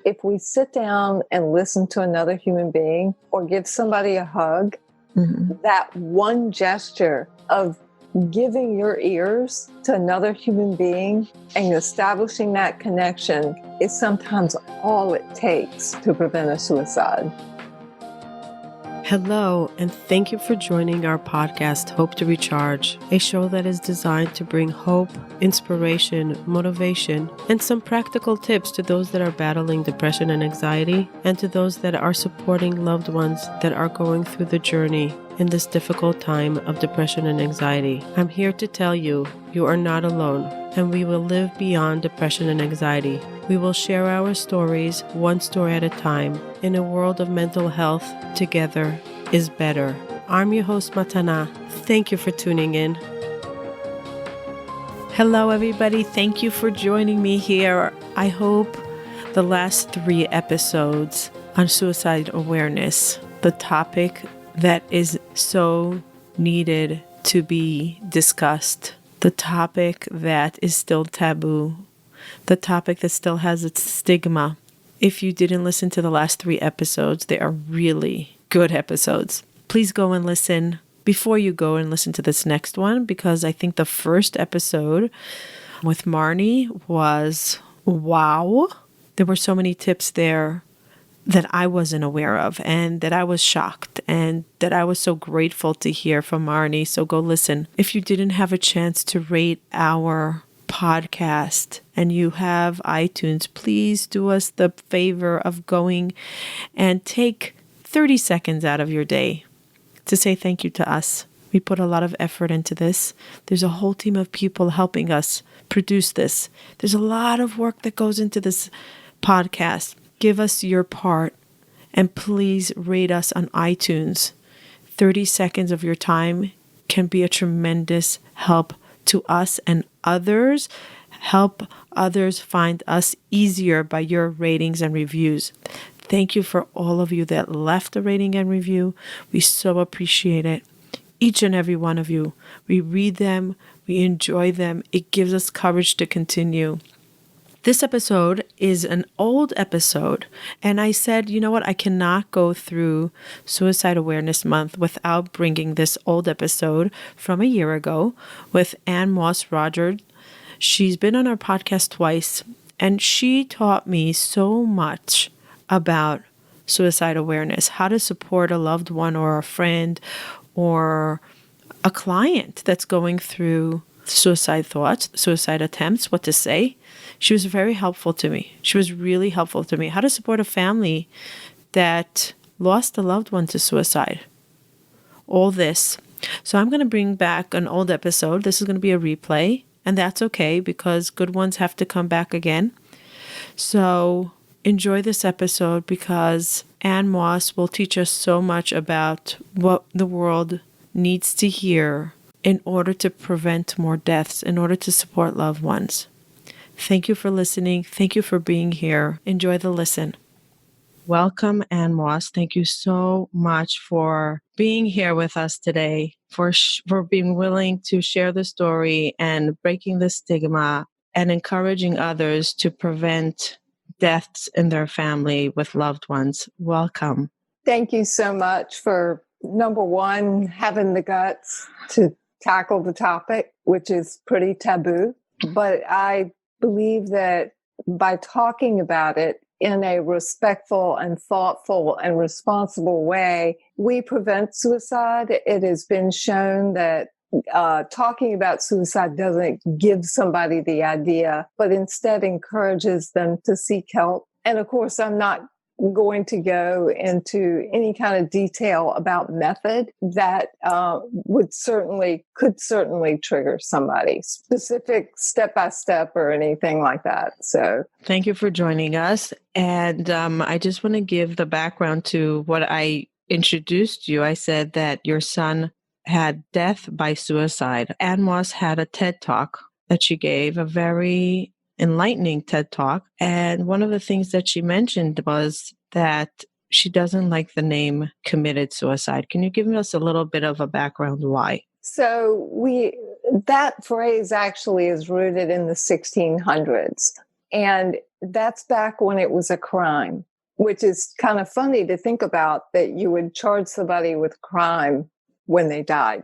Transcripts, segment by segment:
if we sit down and listen to another human being or give somebody a hug, that one gesture of giving your ears to another human being and establishing that connection is sometimes all it takes to prevent a suicide. Hello, and thank you for joining our podcast, Hope to Recharge, a show that is designed to bring hope, inspiration, motivation, and some practical tips to those that are battling depression and anxiety, and to those that are supporting loved ones that are going through the journey in this difficult time of depression and anxiety. I'm here to tell you, you are not alone, and we will live beyond depression and anxiety. We will share our stories, one story at a time. In a world of mental health, together is better. I'm your host, Matana. Thank you for tuning in. Hello, everybody. Thank you for joining me here. I hope the last 3 episodes on suicide awareness, the topic that is so needed to be discussed, the topic that is still taboo, the topic that still has its stigma. If you didn't listen to the last 3 episodes, they are really good episodes. Please go and listen before you go and listen to this next one, because I think the first episode with Marnie was wow. There were so many tips there that I wasn't aware of, and that I was shocked, and that I was so grateful to hear from Marnie. So go listen. If you didn't have a chance to rate our podcast and you have iTunes, please do us the favor of going and take 30 seconds out of your day to say thank you to us. We put a lot of effort into this. There's a whole team of people helping us produce this. There's a lot of work that goes into this podcast. Give us your part, and please rate us on iTunes. 30 seconds of your time can be a tremendous help to us and others. Help others find us easier by your ratings and reviews. Thank you for all of you that left a rating and review. We so appreciate it. Each and every one of you. We read them. We enjoy them. It gives us courage to continue. This episode is an old episode, and I said, you know what, I cannot go through Suicide Awareness Month without bringing this old episode from a year ago with Ann Moss Rogers. She's been on our podcast twice, and she taught me so much about suicide awareness, how to support a loved one or a friend or a client that's going through suicide thoughts, suicide attempts, what to say. She was very helpful to me. She was really helpful to me. How to support a family that lost a loved one to suicide. All this. So I'm going to bring back an old episode. This is going to be a replay, and that's okay because good ones have to come back again. So enjoy this episode because Ann Moss will teach us so much about what the world needs to hear in order to prevent more deaths, in order to support loved ones. Thank you for listening. Thank you for being here. Enjoy the listen. Welcome, Ann Moss. Thank you so much for being here with us today, for being willing to share the story and breaking the stigma and encouraging others to prevent deaths in their family with loved ones. Welcome. Thank you so much for, number one, having the guts to tackle the topic, which is pretty taboo. But I believe that by talking about it in a respectful and thoughtful and responsible way, we prevent suicide. It has been shown that talking about suicide doesn't give somebody the idea, but instead encourages them to seek help. And of course, I'm not going to go into any kind of detail about method that could certainly trigger somebody, specific step-by-step or anything like that. So thank you for joining us. And I just want to give the background to what I introduced you. I said that your son had death by suicide. Ann Moss had a TED Talk that she gave, a very enlightening TED Talk. And one of the things that she mentioned was that she doesn't like the name committed suicide. Can you give us a little bit of a background why? So that phrase actually is rooted in the 1600s. And that's back when it was a crime, which is kind of funny to think about, that you would charge somebody with crime when they died,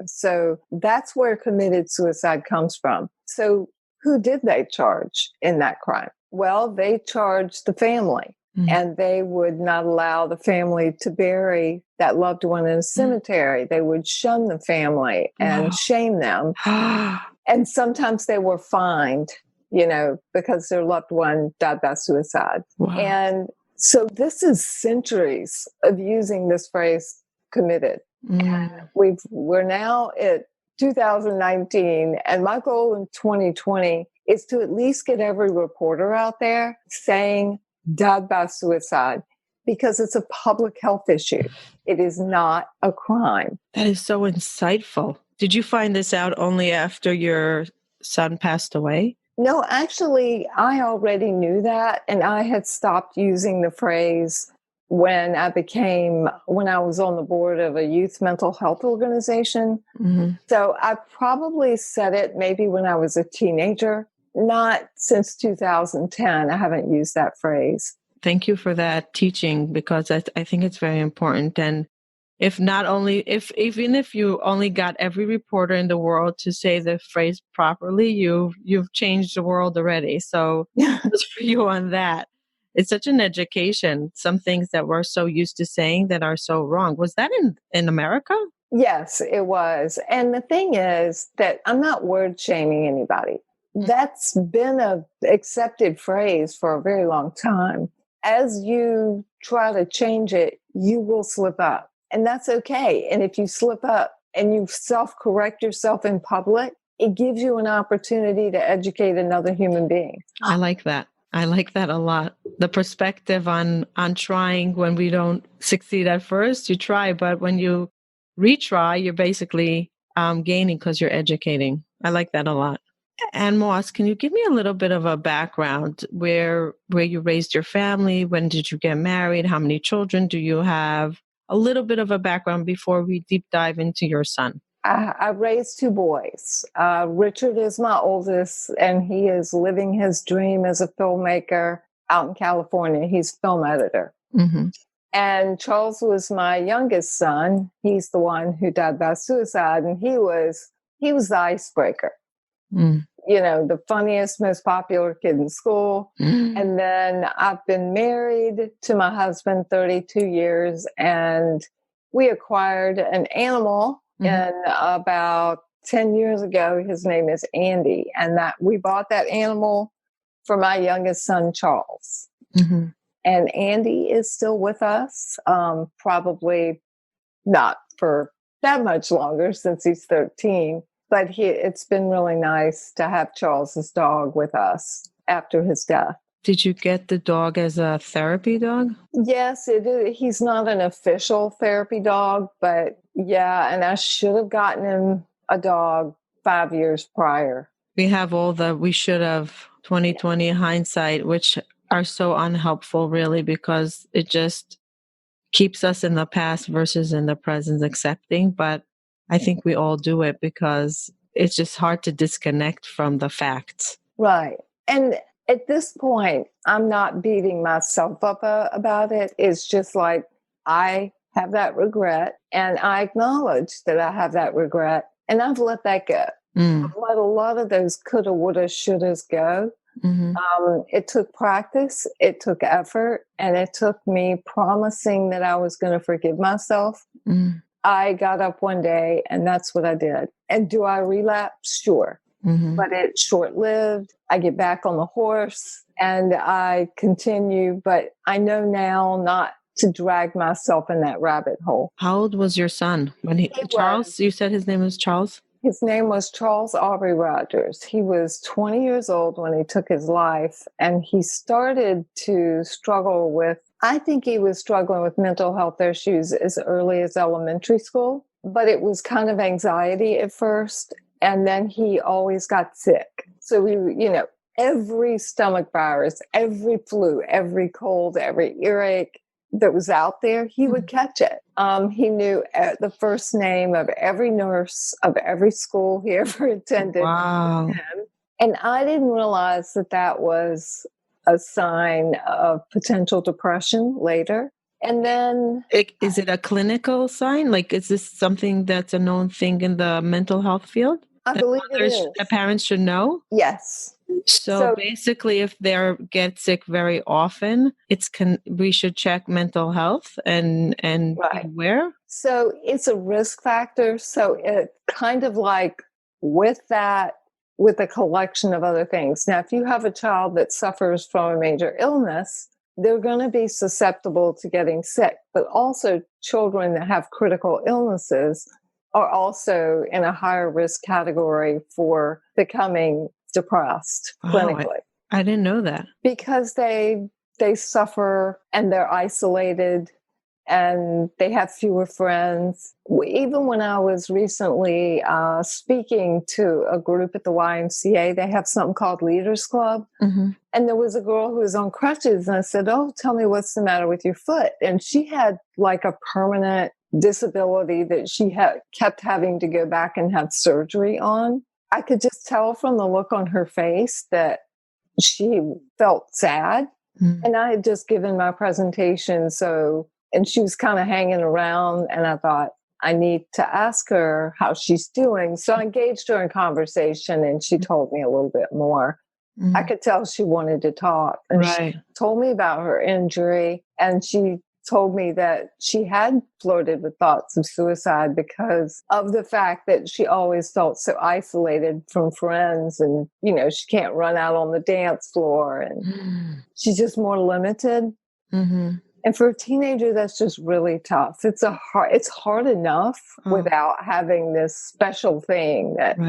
So that's where committed suicide comes from. So who did they charge in that crime? Well, they charged the family, and they would not allow the family to bury that loved one in a cemetery. They would shun the family and shame them. And sometimes they were fined, because their loved one died by suicide. Wow. And so this is centuries of using this phrase committed. And we're now at 2019, and my goal in 2020 is to at least get every reporter out there saying died by suicide, because it's a public health issue. It is not a crime. That is so insightful. Did you find this out only after your son passed away? No, actually, I already knew that, and I had stopped using the phrase when I was on the board of a youth mental health organization. So I probably said it maybe when I was a teenager, not since 2010. I haven't used that phrase. Thank you for that teaching, because I think it's very important. And even if you only got every reporter in the world to say the phrase properly, you've changed the world already. So just for you on that. It's such an education. Some things that we're so used to saying that are so wrong. Was that in America? Yes, it was. And the thing is that I'm not word shaming anybody. That's been a accepted phrase for a very long time. As you try to change it, you will slip up. And that's okay. And if you slip up and you self-correct yourself in public, it gives you an opportunity to educate another human being. I like that. I like that a lot. The perspective on trying when we don't succeed at first, you try, but when you retry, you're basically gaining because you're educating. I like that a lot. Ann Moss, can you give me a little bit of a background where you raised your family? When did you get married? How many children do you have? A little bit of a background before we deep dive into your son. I raised two boys. Richard is my oldest, and he is living his dream as a filmmaker out in California. He's a film editor. And Charles was my youngest son. He's the one who died by suicide, and he was the icebreaker. The funniest, most popular kid in school. And then I've been married to my husband 32 years, and we acquired an animal. And about 10 years ago, his name is Andy. And that we bought that animal for my youngest son, Charles. And Andy is still with us, probably not for that much longer since he's 13. But it's been really nice to have Charles's dog with us after his death. Did you get the dog as a therapy dog? Yes, it is. He's not an official therapy dog, but yeah, and I should have gotten him a dog 5 years prior. We have all we should have 2020 hindsight, which are so unhelpful, really, because it just keeps us in the past versus in the present accepting. But I think we all do it because it's just hard to disconnect from the facts. Right. And at this point, I'm not beating myself up about it. It's just like I have that regret, and I acknowledge that I have that regret, and I've let that go. I've let a lot of those coulda, woulda, shouldas go. It took practice, it took effort, and it took me promising that I was going to forgive myself. I got up one day, and that's what I did. And do I relapse? Sure. But it's short-lived. I get back on the horse and I continue, but I know now not to drag myself in that rabbit hole. How old was your son when Charles? You said his name was Charles? His name was Charles Aubrey Rogers. He was 20 years old when he took his life, and he started to struggle with, I think he was struggling with mental health issues as early as elementary school, but it was kind of anxiety at first. And then he always got sick. So every stomach virus, every flu, every cold, every earache that was out there, he would catch it. He knew the first name of every nurse of every school he ever attended. Wow. And I didn't realize that was a sign of potential depression later. And then... Is it a clinical sign? Like, is this something that's a known thing in the mental health field? I believe it is. That parents should know? Yes. So basically, if they get sick very often, we should check mental health and be aware. So it's a risk factor. So it kind of like with a collection of other things. Now, if you have a child that suffers from a major illness, they're going to be susceptible to getting sick. But also children that have critical illnesses are also in a higher risk category for becoming depressed clinically. I didn't know that. Because they suffer and they're isolated and they have fewer friends. Even when I was recently speaking to a group at the YMCA, they have something called Leaders Club. Mm-hmm. And there was a girl who was on crutches, and I said, "Oh, tell me what's the matter with your foot." And she had like a permanent disability that she kept having to go back and have surgery on. I could just tell from the look on her face that she felt sad. Mm-hmm. And I had just given my presentation, and she was kind of hanging around, and I thought, I need to ask her how she's doing. So I engaged her in conversation, and she told me a little bit more. Mm-hmm. I could tell she wanted to talk. And she told me about her injury, and she told me that she had flirted with thoughts of suicide because of the fact that she always felt so isolated from friends, and, she can't run out on the dance floor, and she's just more limited. Mm-hmm. And for a teenager, that's just really tough. It's hard enough without having this special thing that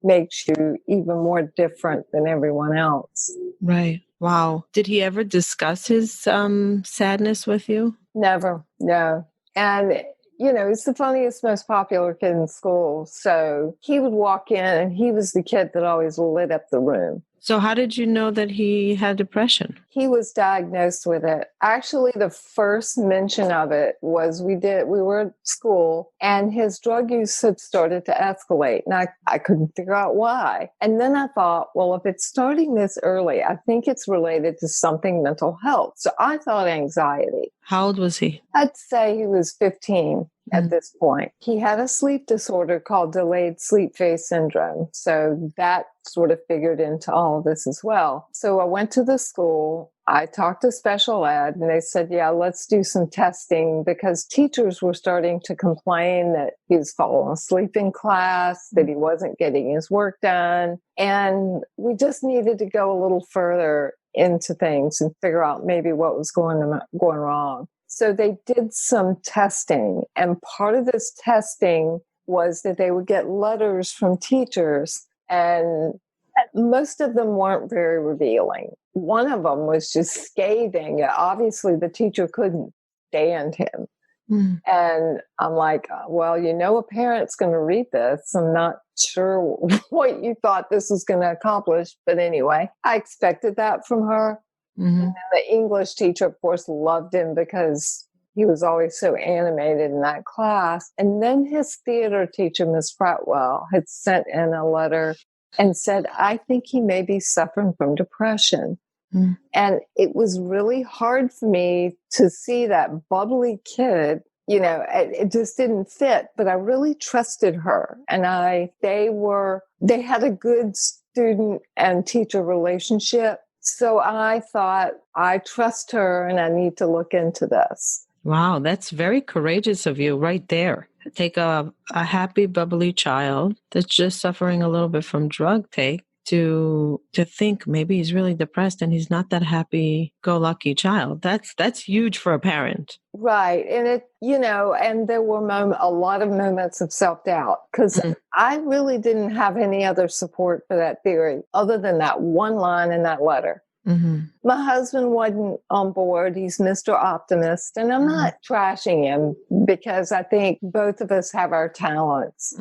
makes you even more different than everyone else. Right. Wow. Did he ever discuss his sadness with you? Never. No. And, he's the funniest, most popular kid in school. So he would walk in and he was the kid that always lit up the room. So how did you know that he had depression? He was diagnosed with it. Actually, the first mention of it was we were at school and his drug use had started to escalate. And I couldn't figure out why. And then I thought, well, if it's starting this early, I think it's related to something mental health. So I thought anxiety. How old was he? I'd say he was 15 at this point. He had a sleep disorder called delayed sleep phase syndrome. So that sort of figured into all of this as well. So I went to the school. I talked to special ed, and they said, yeah, let's do some testing, because teachers were starting to complain that he was falling asleep in class, that he wasn't getting his work done. And we just needed to go a little further into things and figure out maybe what was going wrong. So they did some testing, and part of this testing was that they would get letters from teachers, and most of them weren't very revealing. One of them was just scathing. Obviously, the teacher couldn't stand him. Mm. And I'm like, well, a parent's going to read this. I'm not sure what you thought this was going to accomplish. But anyway, I expected that from her. Mm-hmm. And the English teacher, of course, loved him because he was always so animated in that class. And then his theater teacher, Miss Pratwell, had sent in a letter and said, I think he may be suffering from depression. Mm. And it was really hard for me to see that bubbly kid. It just didn't fit, but I really trusted her. And they had a good student and teacher relationship. So I thought, I trust her and I need to look into this. Wow, that's very courageous of you right there. Take a happy, bubbly child that's just suffering a little bit from drug take to think maybe he's really depressed and he's not that happy-go-lucky child. That's huge for a parent. Right. And and there were a lot of moments of self-doubt, because I really didn't have any other support for that theory other than that one line in that letter. Mm-hmm. My husband wasn't on board. He's Mr. Optimist, and I'm not trashing him, because I think both of us have our talents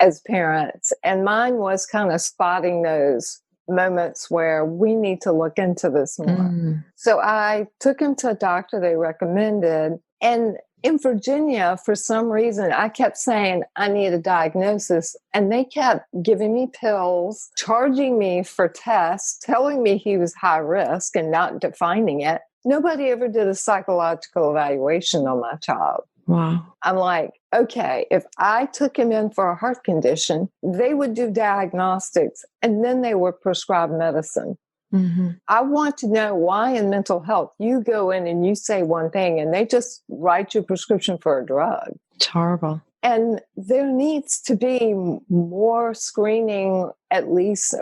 as parents. And mine was kind of spotting those moments where we need to look into this more. So I took him to a doctor they recommended, and in Virginia, for some reason, I kept saying I need a diagnosis, and they kept giving me pills, charging me for tests, telling me he was high risk and not defining it. Nobody ever did a psychological evaluation on my child. Wow. I'm like, okay, if I took him in for a heart condition, they would do diagnostics and then they would prescribe medicine. Mm-hmm. I want to know why in mental health you go in and you say one thing and they just write you a prescription for a drug. It's horrible. And there needs to be more screening, at least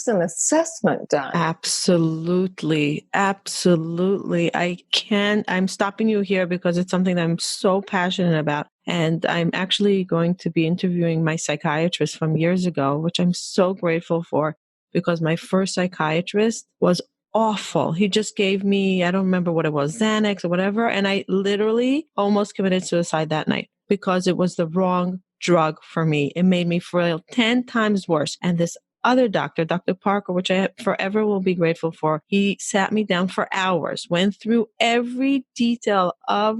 an assessment done. Absolutely. Absolutely. I'm stopping you here because it's something that I'm so passionate about. And I'm actually going to be interviewing my psychiatrist from years ago, which I'm so grateful for, because my first psychiatrist was awful. He just gave me, I don't remember what it was, Xanax or whatever. And I literally almost committed suicide that night because it was the wrong drug for me. It made me feel 10 times worse. And this other doctor, Dr. Parker, which I forever will be grateful for, he sat me down for hours, went through every detail of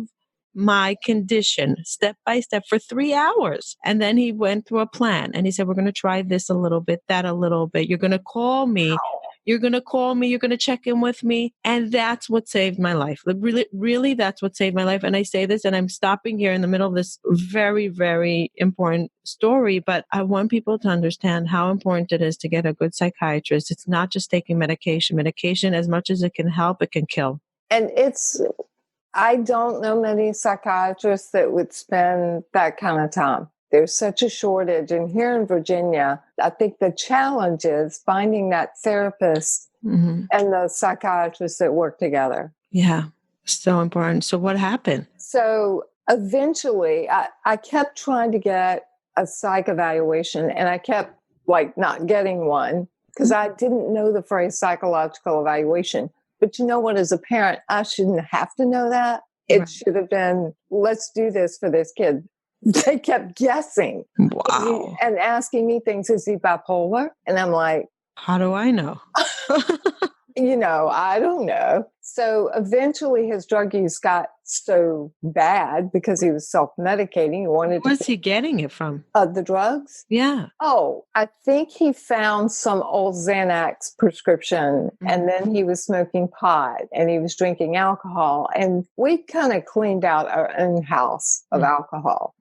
my condition step by step for 3 hours. And then he went through a plan and he said, we're going to try this a little bit, that a little bit. You're going to call me. You're going to call me. You're going to check in with me. And that's what saved my life. Really, really, that's what saved my life. And I say this, and I'm stopping here in the middle of this very, very important story. But I want people to understand how important it is to get a good psychiatrist. It's not just taking medication. Medication, as much as it can help, it can kill. And I don't know many psychiatrists that would spend that kind of time. There's such a shortage. And here in Virginia, I think the challenge is finding that therapist and the psychiatrists that work together. Yeah, so important. So what happened? So eventually, I kept trying to get a psych evaluation, and I kept not getting one because I didn't know the phrase psychological evaluation. But you know what, as a parent, I shouldn't have to know that. It should have been, let's do this for this kid. They kept guessing. Wow. And asking me things, is he bipolar? And I'm like, how do I know? I don't know. So eventually his drug use got so bad because he was self-medicating. Where was he getting it from? The drugs? Yeah. Oh, I think he found some old Xanax prescription, and then he was smoking pot and he was drinking alcohol. And we kind of cleaned out our own house of alcohol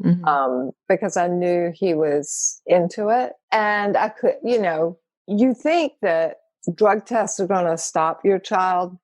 because I knew he was into it. And I could, you think that drug tests are going to stop your child,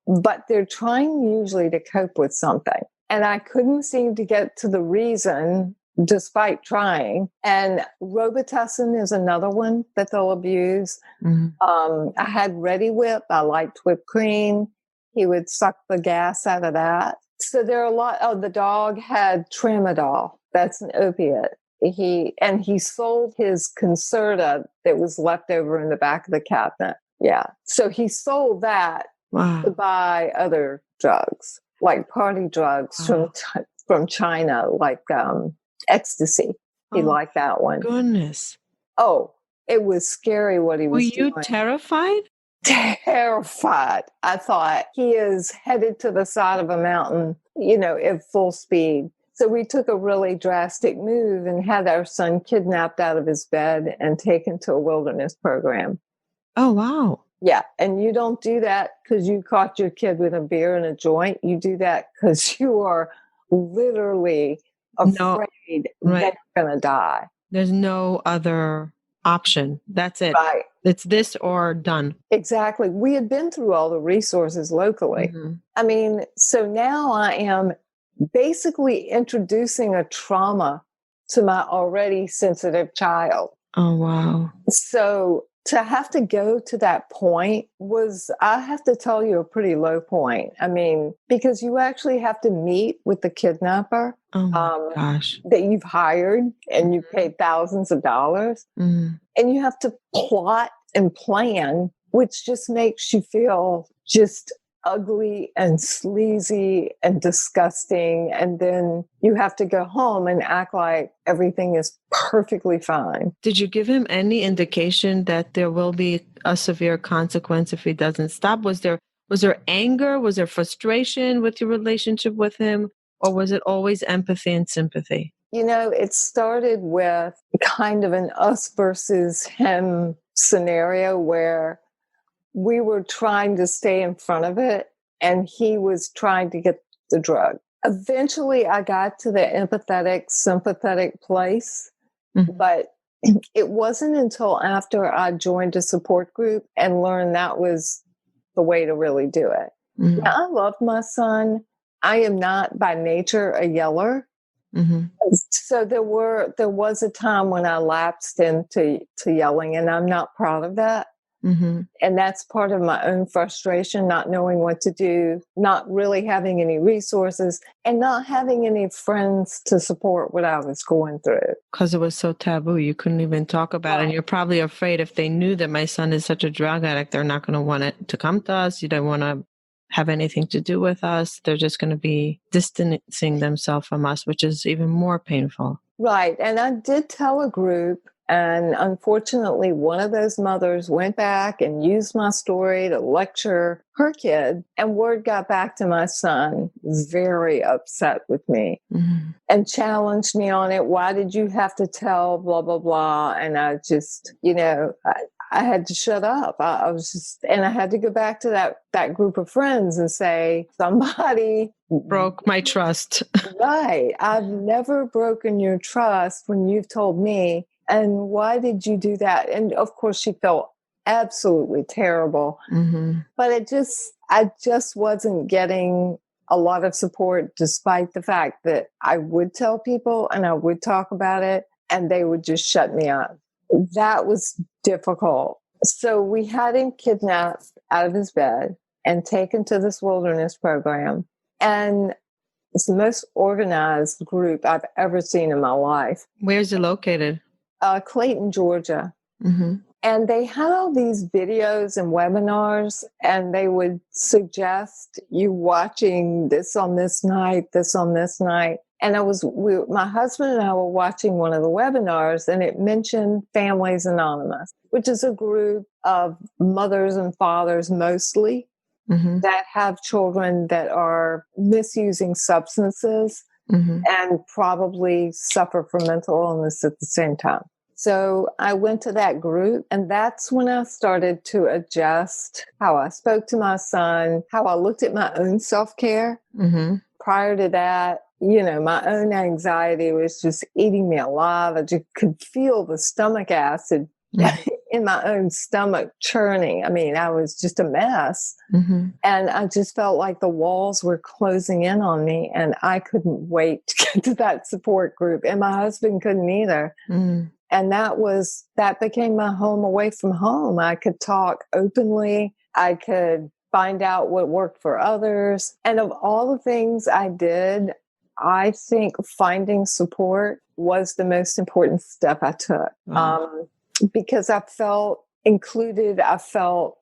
but they're trying usually to cope with something. And I couldn't seem to get to the reason despite trying. And Robitussin is another one that they'll abuse. I had Ready Whip. I liked whipped cream. He would suck the gas out of that. So there are a lot. Oh, the dog had Tramadol. That's an opiate. He sold his Concerta that was left over in the back of the cabinet. Yeah. So he sold that to buy other drugs, like party drugs from China, like ecstasy. He liked that one. Goodness. Oh, it was scary what he was doing. Were you terrified? Terrified. I thought he is headed to the side of a mountain, at full speed. So we took a really drastic move and had our son kidnapped out of his bed and taken to a wilderness program. Oh, wow. Yeah. And you don't do that because you caught your kid with a beer and a joint. You do that because you are literally afraid that you're going to die. There's no other option. That's it. Right. It's this or done. Exactly. We had been through all the resources locally. I mean, so now I am basically introducing a trauma to my already sensitive child. Oh, wow. So to have to go to that point was, I have to tell you, a pretty low point. I mean, because you actually have to meet with the kidnapper gosh. that you've hired and you paid thousands of dollars. And you have to plot and plan, which just makes you feel just ugly and sleazy and disgusting. And then you have to go home and act like everything is perfectly fine. Did you give him any indication that there will be a severe consequence if he doesn't stop? Was there anger? Was there frustration with your relationship with him? Or was it always empathy and sympathy? It started with kind of an us versus him scenario where we were trying to stay in front of it and he was trying to get the drug. Eventually, I got to the empathetic, sympathetic place, but it wasn't until after I joined a support group and learned that was the way to really do it. Now, I love my son. I am not by nature a yeller. So there was a time when I lapsed into yelling, and I'm not proud of that. And that's part of my own frustration, not knowing what to do, not really having any resources, and not having any friends to support what I was going through. Because it was so taboo. You couldn't even talk about it. And you're probably afraid if they knew that my son is such a drug addict, they're not going to want it to come to us. You don't want to have anything to do with us. They're just going to be distancing themselves from us, which is even more painful. Right. And I did tell a group, and unfortunately, one of those mothers went back and used my story to lecture her kid. And word got back to my son, very upset with me and challenged me on it. Why did you have to tell blah, blah, blah? And I just, I had to shut up. And I had to go back to that group of friends and say, somebody broke my trust. Right. I've never broken your trust when you've told me. And why did you do that? And of course, she felt absolutely terrible. But I just wasn't getting a lot of support, despite the fact that I would tell people and I would talk about it, and they would just shut me up. That was difficult. So we had him kidnapped out of his bed and taken to this wilderness program. And it's the most organized group I've ever seen in my life. Where's it located? Clayton, Georgia. And they had all these videos and webinars, and they would suggest you watching this on this night, this on this night. And my husband and I were watching one of the webinars, and it mentioned Families Anonymous, which is a group of mothers and fathers mostly that have children that are misusing substances and probably suffer from mental illness at the same time. So I went to that group, and that's when I started to adjust how I spoke to my son, how I looked at my own self-care. Prior to that, my own anxiety was just eating me alive. I just could feel the stomach acid in my own stomach churning. I mean, I was just a mess. And I just felt like the walls were closing in on me, and I couldn't wait to get to that support group. And my husband couldn't either. And that became my home away from home. I could talk openly. I could find out what worked for others. And of all the things I did, I think finding support was the most important step I took. Because I felt included. I felt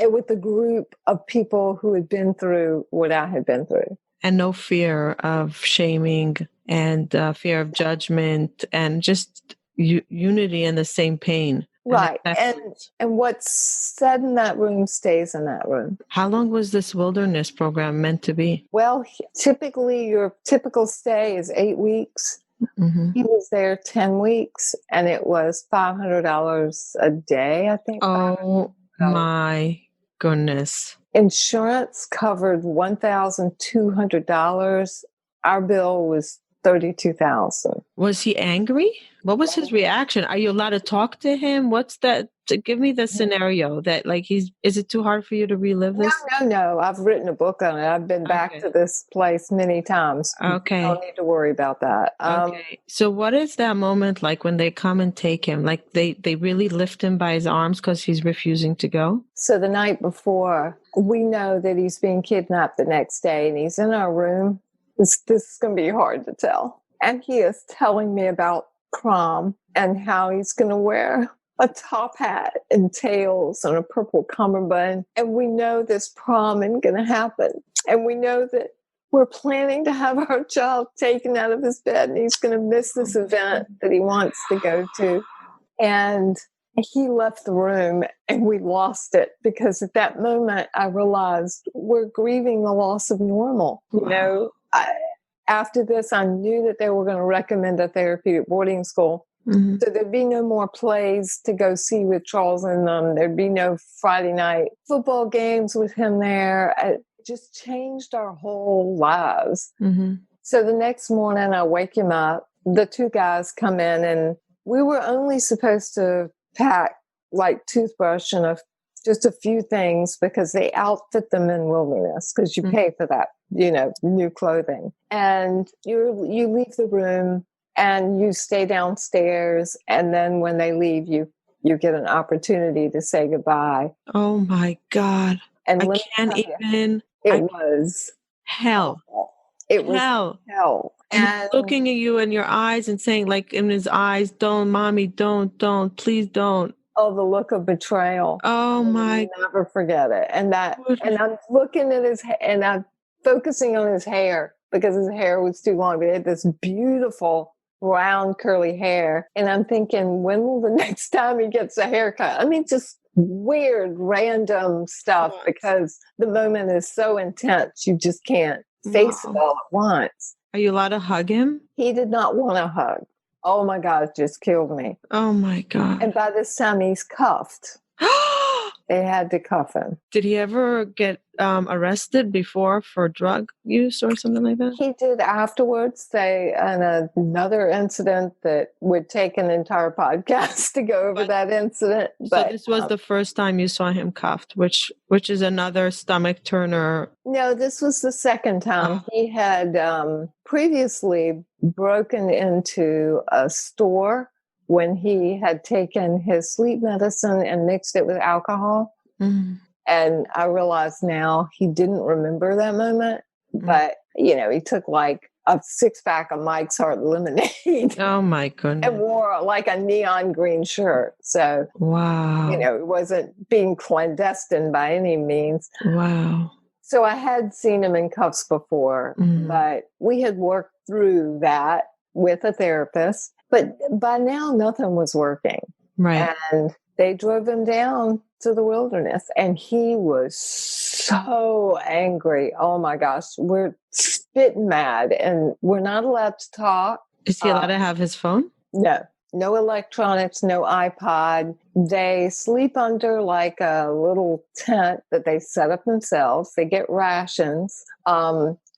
with a group of people who had been through what I had been through. And no fear of shaming and fear of judgment, and just unity in the same pain. Right. And what's said in that room stays in that room. How long was this wilderness program meant to be? Well, typically your typical stay is 8 weeks. He was there 10 weeks, and it was $500 a day, I think. Oh, my goodness. Insurance covered $1,200. Our bill was $32,000. Was he angry? What was his reaction? Are you allowed to talk to him? What's that? Give me the scenario that is it too hard for you to relive this? No. I've written a book on it. I've been back to this place many times. Okay. You don't need to worry about that. Okay. So what is that moment like when they come and take him? Like they really lift him by his arms because he's refusing to go? So the night before, we know that he's being kidnapped the next day, and he's in our room. This is going to be hard to tell. And he is telling me about prom and how he's going to wear a top hat and tails and a purple cummerbund. And we know this prom isn't going to happen. And we know that we're planning to have our child taken out of his bed, and he's going to miss this event that he wants to go to. And he left the room, and we lost it, because at that moment I realized we're grieving the loss of normal. after this, I knew that they were going to recommend a therapeutic boarding school. Mm-hmm. So there'd be no more plays to go see with Charles in them. There'd be no Friday night football games with him there. It just changed our whole lives. Mm-hmm. So the next morning I wake him up. The two guys come in, and we were only supposed to pack like toothbrush and just a few things because they outfit them in wilderness because you pay for that, new clothing. And you leave the room and you stay downstairs. And then when they leave, you get an opportunity to say goodbye. Oh my God. And I can't even. It was hell. It was hell. And looking at you in your eyes and saying, like in his eyes, don't, mommy, don't, please don't. Oh, the look of betrayal. Oh my. I'll never forget it. And I'm looking at and I'm focusing on his hair because his hair was too long. But he had this beautiful brown curly hair. And I'm thinking, when will the next time he gets a haircut? I mean, just weird, random stuff because the moment is so intense. You just can't face it all at once. Are you allowed to hug him? He did not want to hug. Oh my God, it just killed me. Oh my God. And by this time he's cuffed. They had to cuff him. Did he ever get arrested before for drug use or something like that? He did afterwards. Another incident that would take an entire podcast to go over that incident. So this was the first time you saw him cuffed, which is another stomach turner. No, this was the second time. He had previously broken into a store when he had taken his sleep medicine and mixed it with alcohol. Mm-hmm. And I realize now he didn't remember that moment, but, he took like a 6-pack of Mike's Hard Lemonade. Oh my goodness. And wore like a neon green shirt. So, wow. It wasn't being clandestine by any means. Wow. So I had seen him in cuffs before, but we had worked through that with a therapist. But by now, nothing was working. Right. And they drove him down to the wilderness. And he was so angry. Oh, my gosh. We're spitting mad. And we're not allowed to talk. Is he allowed to have his phone? No. No electronics, no iPod. They sleep under like a little tent that they set up themselves. They get rations.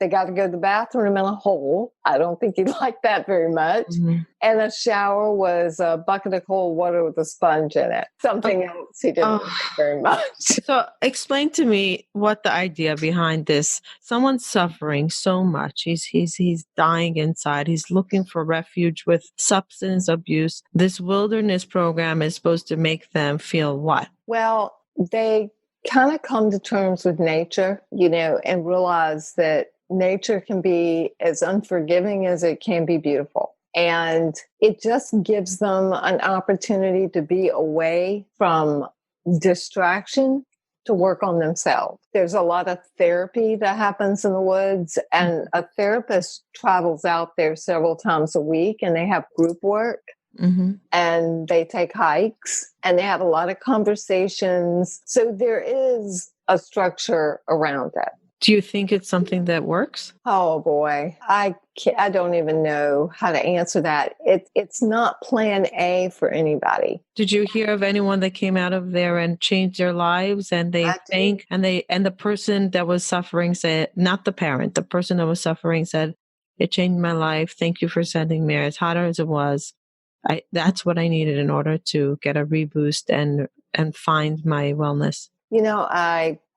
They got to go to the bathroom in a hole. I don't think he liked that very much. Mm-hmm. And a shower was a bucket of cold water with a sponge in it. Something else he didn't like very much. So explain to me what the idea behind this. Someone's suffering so much. He's dying inside. He's looking for refuge with substance abuse. This wilderness program is supposed to make them feel what? Well, they kind of come to terms with nature, and realize that nature can be as unforgiving as it can be beautiful. And it just gives them an opportunity to be away from distraction to work on themselves. There's a lot of therapy that happens in the woods, and a therapist travels out there several times a week, and they have group work. Mm-hmm. And they take hikes and they have a lot of conversations. So there is a structure around it. Do you think it's something that works? Oh boy, I don't even know how to answer that. It's not plan A for anybody. Did you hear of anyone that came out of there and changed their lives and they think and the person that was suffering said, not the parent, the person that was suffering said, it changed my life. Thank you for sending me. As hard as it was, that's what I needed in order to get a reboost and find my wellness.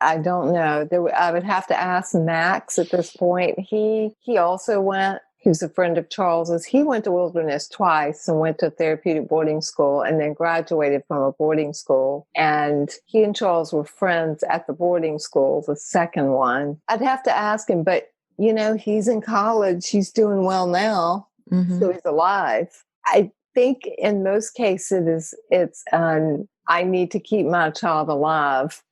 I don't know. I would have to ask Max at this point. He also went. He was a friend of Charles's. He went to Wilderness twice and went to therapeutic boarding school and then graduated from a boarding school. And he and Charles were friends at the boarding school, the second one. I'd have to ask him, but he's in college. He's doing well now, so he's alive. I think in most cases it's I need to keep my child alive,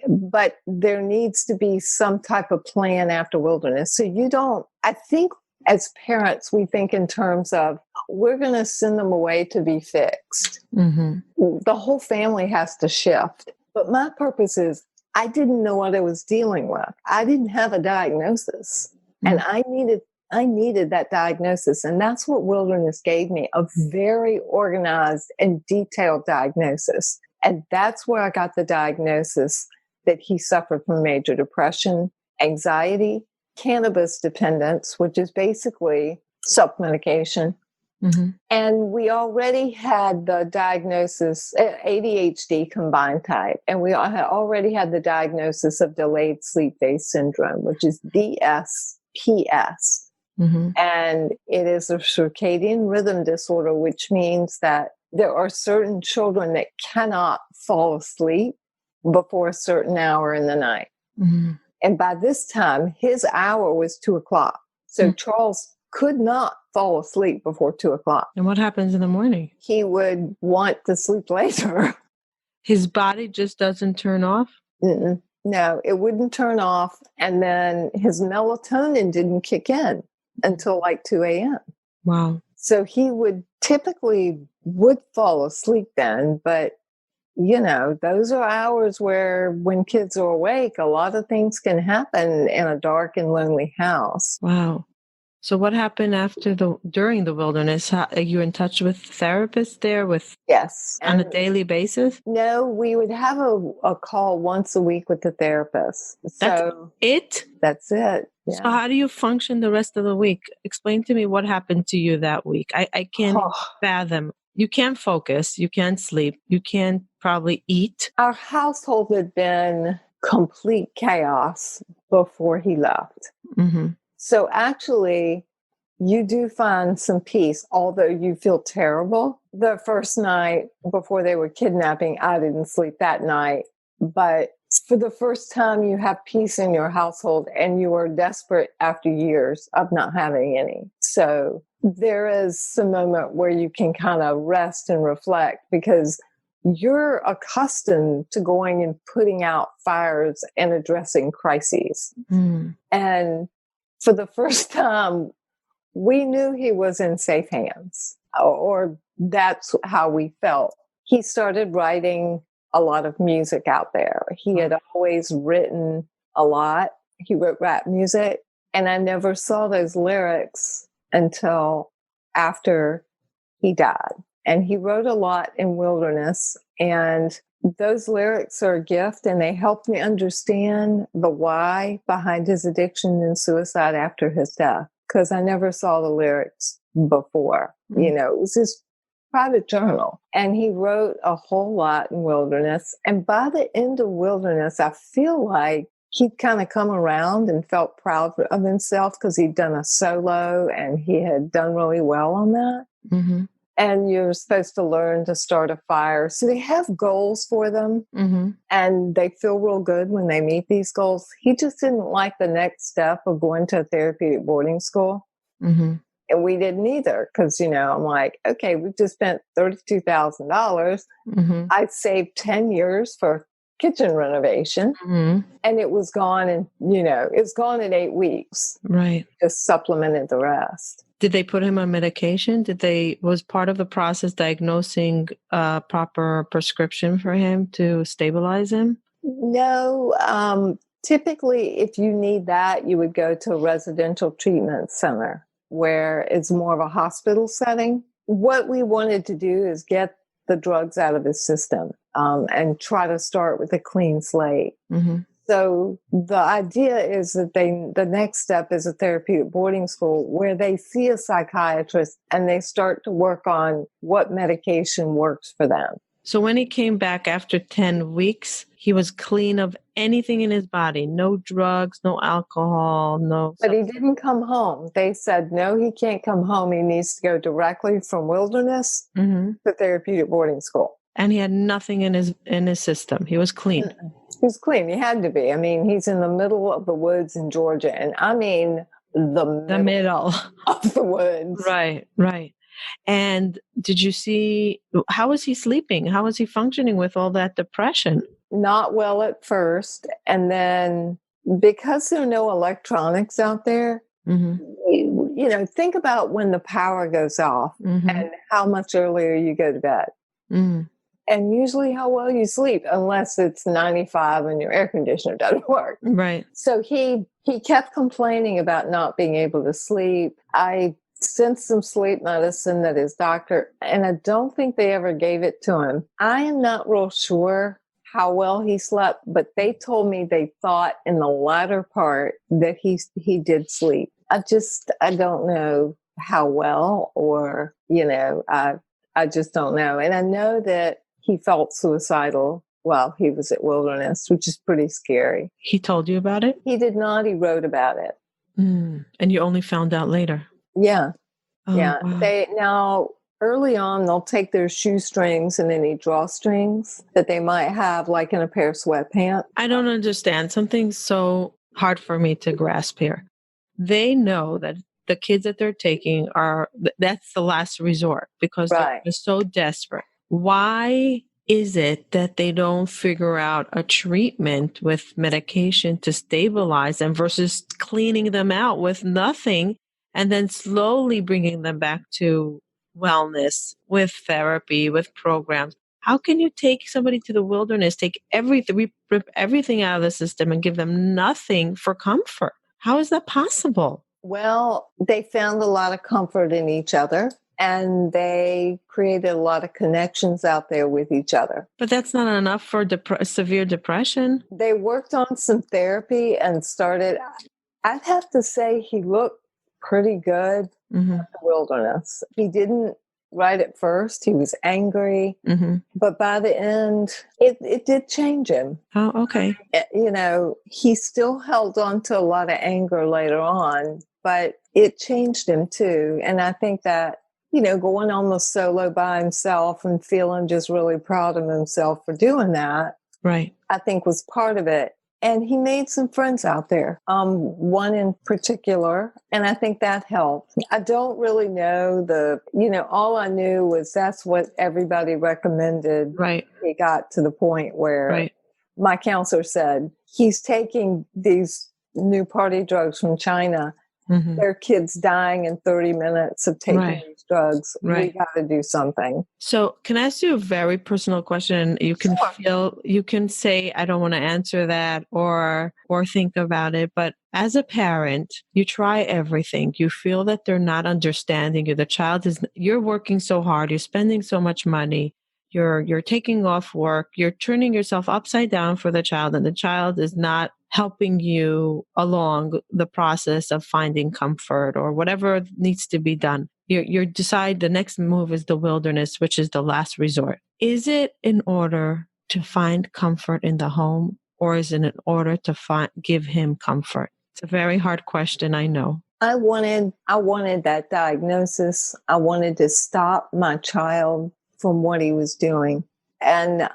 but there needs to be some type of plan after wilderness. So I think as parents, we think in terms of we're going to send them away to be fixed. Mm-hmm. The whole family has to shift. But my purpose is I didn't know what I was dealing with. I didn't have a diagnosis. Mm-hmm. And I needed I needed that diagnosis. And that's what wilderness gave me, a very organized and detailed diagnosis. And that's where I got the diagnosis that he suffered from major depression, anxiety, cannabis dependence, which is basically self-medication. Mm-hmm. And we already had the diagnosis, ADHD combined type, and we had already had the diagnosis of delayed sleep phase syndrome, which is DSPS. Mm-hmm. And it is a circadian rhythm disorder, which means that there are certain children that cannot fall asleep before a certain hour in the night. Mm-hmm. And by this time, his hour was 2:00. So Charles could not fall asleep before 2:00. And what happens in the morning? He would want to sleep later. His body just doesn't turn off? Mm-mm. No, it wouldn't turn off. And then his melatonin didn't kick in until like 2 a.m. Wow. So he would fall asleep then, but those are hours where when kids are awake, a lot of things can happen in a dark and lonely house. Wow. So what happened during the wilderness? Are you in touch with therapists there Yes. on a daily basis? No, we would have a call once a week with the therapist. That's it? That's it. Yeah. So how do you function the rest of the week? Explain to me what happened to you that week. I can't fathom. You can't focus. You can't sleep. You can't probably eat. Our household had been complete chaos before he left. Mm-hmm. So actually, you do find some peace, although you feel terrible. The first night before they were kidnapping, I didn't sleep that night. But for the first time, you have peace in your household and you are desperate after years of not having any. So there is some moment where you can kind of rest and reflect because you're accustomed to going and putting out fires and addressing crises. Mm. And for the first time, we knew he was in safe hands, or that's how we felt. He started writing a lot of music out there. He had always written a lot. He wrote rap music, and I never saw those lyrics until after he died. And he wrote a lot in Wilderness, and those lyrics are a gift, and they helped me understand the why behind his addiction and suicide after his death, because I never saw the lyrics before. It was his private journal, and he wrote a whole lot in Wilderness. And by the end of Wilderness, I feel like he'd kind of come around and felt proud of himself because he'd done a solo and he had done really well on that. Mm-hmm. And you're supposed to learn to start a fire. So they have goals for them, and they feel real good when they meet these goals. He just didn't like the next step of going to a therapeutic boarding school. Mm-hmm. And we didn't either because, I'm like, okay, we just spent $32,000. Mm-hmm. I saved 10 years for kitchen renovation, and it was gone it's gone in 8 weeks. Right. Just supplemented the rest. Did they put him on medication? Was part of the process diagnosing a proper prescription for him to stabilize him? No. Typically, if you need that, you would go to a residential treatment center where it's more of a hospital setting. What we wanted to do is get the drugs out of his system and try to start with a clean slate. Mm-hmm. So the idea is that the next step is a therapeutic boarding school where they see a psychiatrist and they start to work on what medication works for them. So when he came back after 10 weeks, he was clean of anything in his body, no drugs, no alcohol, no... But he didn't come home. They said, no, he can't come home. He needs to go directly from Wilderness to therapeutic boarding school. And he had nothing in his system. He was clean. He was clean. He had to be. I mean, he's in the middle of the woods in Georgia. And I mean, the middle of the woods. Right. And did you see, how was he sleeping? How was he functioning with all that depression? Not well at first. And then because there are no electronics out there, think about when the power goes off and how much earlier you go to bed. and usually how well you sleep, unless it's 95 and your air conditioner doesn't work. Right. So he kept complaining about not being able to sleep. I sent some sleep medicine that his doctor, and I don't think they ever gave it to him. I am not real sure how well he slept, but they told me they thought in the latter part that he did sleep. I don't know how well, or, I just don't know. And I know that he felt suicidal while he was at Wilderness, which is pretty scary. He told you about it? He did not. He wrote about it. And you only found out later? Yeah. Oh, yeah. Wow. Now, early on, they'll take their shoestrings and any drawstrings that they might have, like in a pair of sweatpants. I don't understand. Something so hard for me to grasp here. They know that the kids that they're taking that's the last resort because Right. they're so desperate. Why is it that they don't figure out a treatment with medication to stabilize them versus cleaning them out with nothing and then slowly bringing them back to wellness with therapy, with programs? How can you take somebody to the wilderness, take rip everything out of the system and give them nothing for comfort? How is that possible? Well, they found a lot of comfort in each other, and they created a lot of connections out there with each other. But that's not enough for severe depression. They worked on some therapy and started, I'd have to say he looked pretty good at the Wilderness. He didn't right at first. He was angry, but by the end, it did change him. Oh, okay. He still held on to a lot of anger later on, but it changed him too. And I think that, going almost solo by himself and feeling just really proud of himself for doing that, right, I think was part of it. And he made some friends out there, one in particular, and I think that helped. I don't really know all I knew was that's what everybody recommended. Right. He got to the point where my counselor said, he's taking these new party drugs from China. There are kids dying in 30 minutes of taking these drugs. We got to do something. So can I ask you a very personal question? You can you can say, I don't want to answer that or think about it. But as a parent, you try everything. You feel that they're not understanding you. You're working so hard. You're spending so much money. You're taking off work. You're turning yourself upside down for the child, and the child is not helping you along the process of finding comfort or whatever needs to be done. You decide the next move is the Wilderness, which is the last resort. Is it in order to find comfort in the home, or is it in order to give him comfort? It's a very hard question, I know. I wanted that diagnosis. I wanted to stop my child from what he was doing. And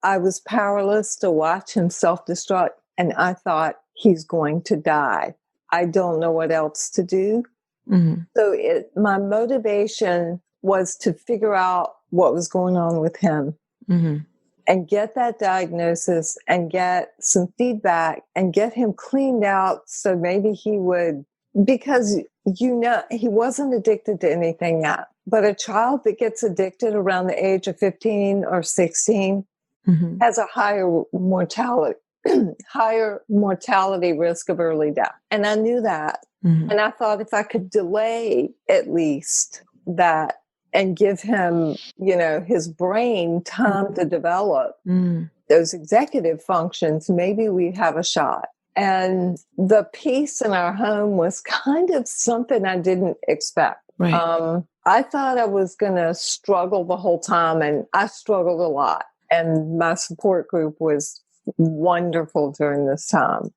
I was powerless to watch him self-destruct. And I thought, he's going to die. I don't know what else to do. So my motivation was to figure out what was going on with him and get that diagnosis and get some feedback and get him cleaned out so maybe he would, because he wasn't addicted to anything yet. But a child that gets addicted around the age of 15 or 16 has a higher mortality risk of early death. And I knew that. And I thought if I could delay at least that and give him, his brain time to develop those executive functions, maybe we'd have a shot. And the peace in our home was kind of something I didn't expect. Right. I thought I was going to struggle the whole time, and I struggled a lot. And my support group was wonderful during this time.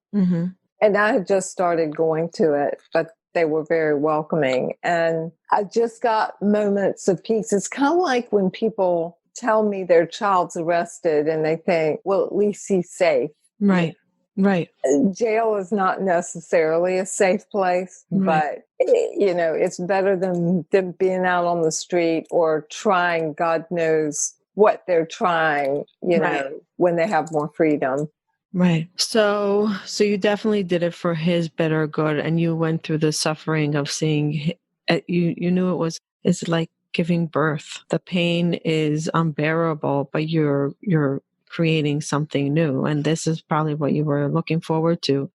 And I had just started going to it, but they were very welcoming. And I just got moments of peace. It's kind of like when people tell me their child's arrested and they think, well, at least he's safe. Right. Right. Jail is not necessarily a safe place, but it's better than them being out on the street or trying, God knows what they're trying, when they have more freedom. Right. So you definitely did it for his better good, and you went through the suffering of seeing, you knew it's like giving birth. The pain is unbearable, but you're creating something new. And this is probably what you were looking forward to.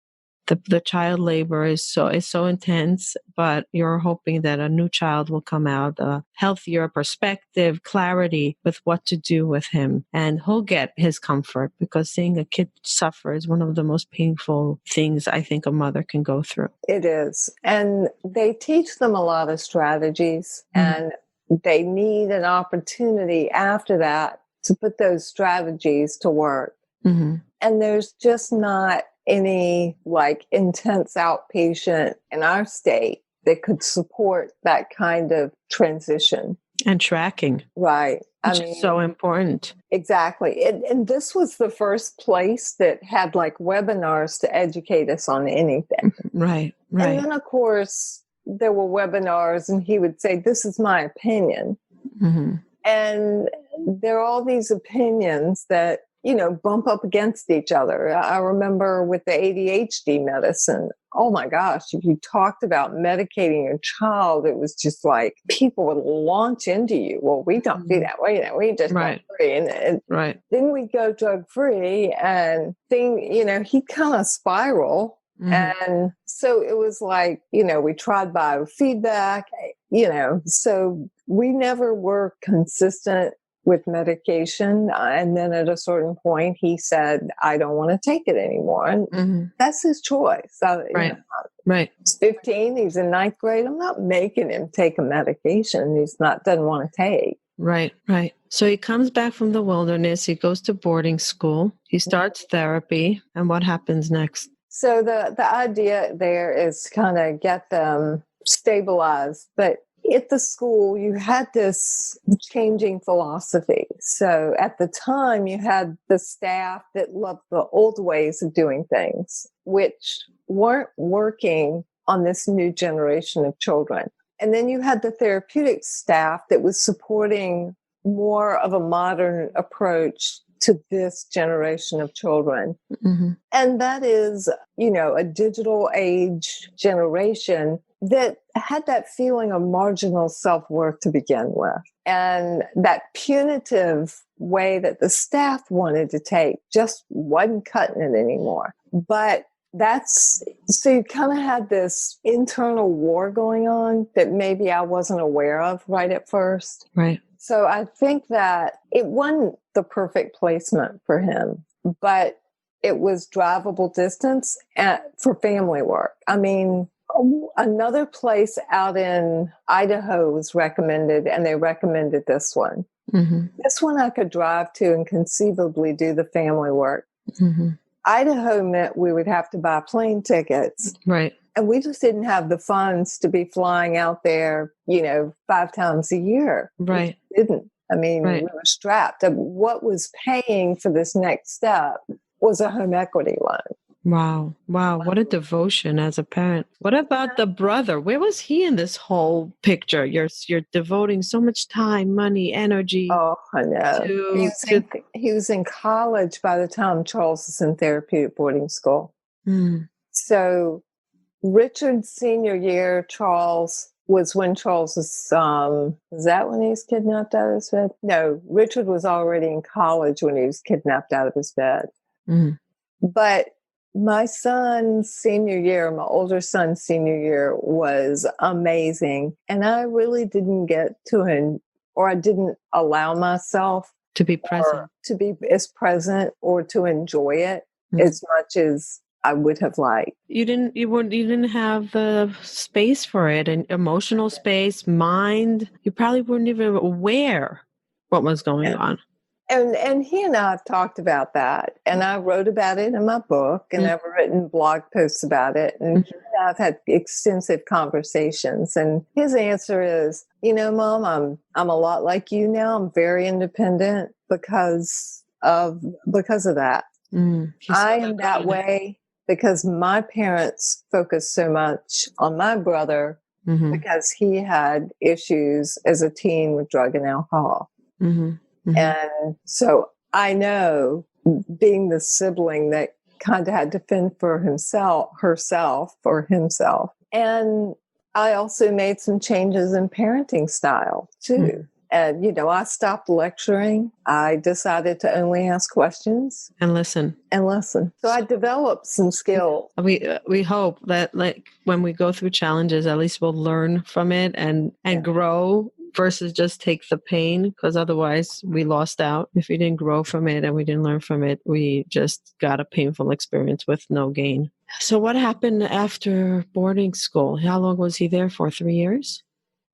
The child labor is so intense, but you're hoping that a new child will come out, a healthier perspective, clarity with what to do with him. And he'll get his comfort, because seeing a kid suffer is one of the most painful things I think a mother can go through. It is. And they teach them a lot of strategies, and they need an opportunity after that to put those strategies to work. Mm-hmm. And there's just not any like intense outpatient in our state that could support that kind of transition. And tracking. Right. Which is so important. Exactly. And this was the first place that had like webinars to educate us on anything. Right. And then, of course, there were webinars, and he would say, this is my opinion. Mm-hmm. And there are all these opinions that, you know, bump up against each other. I remember with the ADHD medicine, oh my gosh, if you talked about medicating your child, it was just like people would launch into you. Well, we don't do that. We just drug free. And then we go drug free, and he'd kind of spiral. Mm-hmm. And so it was like, you know, we tried biofeedback, you know, so we never were consistent with medication. And then at a certain point, he said, I don't want to take it anymore. And that's his choice. So, he's 15, he's in 9th grade. I'm not making him take a medication doesn't want to take. Right. So he comes back from the wilderness. He goes to boarding school. He starts therapy. And what happens next? So the idea there is kind of get them stabilized. But at the school, you had this changing philosophy. So at the time, you had the staff that loved the old ways of doing things, which weren't working on this new generation of children. And then you had the therapeutic staff that was supporting more of a modern approach to this generation of children. Mm-hmm. And that is, you know, a digital age generation that had that feeling of marginal self-worth to begin with. And that punitive way that the staff wanted to take just wasn't cutting it anymore. But so you kind of had this internal war going on that maybe I wasn't aware of right at first. Right. So I think that it wasn't the perfect placement for him, but it was drivable distance for family work. I mean, another place out in Idaho was recommended, and they recommended this one. Mm-hmm. This one I could drive to and conceivably do the family work. Mm-hmm. Idaho meant we would have to buy plane tickets. Right. And we just didn't have the funds to be flying out there, you know, 5 times a year. Right. We didn't. I mean, we were strapped. What was paying for this next step was a home equity loan. Wow. What a devotion as a parent. What about the brother? Where was he in this whole picture? You're devoting so much time, money, energy. Oh, I know. He was in college by the time Charles was in therapeutic boarding school. Mm. So Richard's senior year, Charles was when Charles was that when he was kidnapped out of his bed? No, Richard was already in college when he was kidnapped out of his bed. Mm. But my son's senior year, my older son's senior year was amazing. And I really didn't get to I didn't allow myself to be present, to be as present or to enjoy it as much as I would have liked. You didn't have the space for it, and emotional space, mind. You probably weren't even aware what was going on. And he and I have talked about that, and I wrote about it in my book, and I've written blog posts about it, and he and I've had extensive conversations. And his answer is, you know, Mom, I'm a lot like you now. I'm very independent because of that. I am that way because my parents focused so much on my brother because he had issues as a teen with drug and alcohol. Mm-hmm. And so I know, being the sibling that kind of had to fend for herself or himself, and I also made some changes in parenting style too. And, I stopped lecturing. I decided to only ask questions. And listen. So I developed some skills. We hope that, like, when we go through challenges, at least we'll learn from it and grow versus just take the pain, because otherwise we lost out. If we didn't grow from it and we didn't learn from it, we just got a painful experience with no gain. So what happened after boarding school? How long was he there for? 3 years?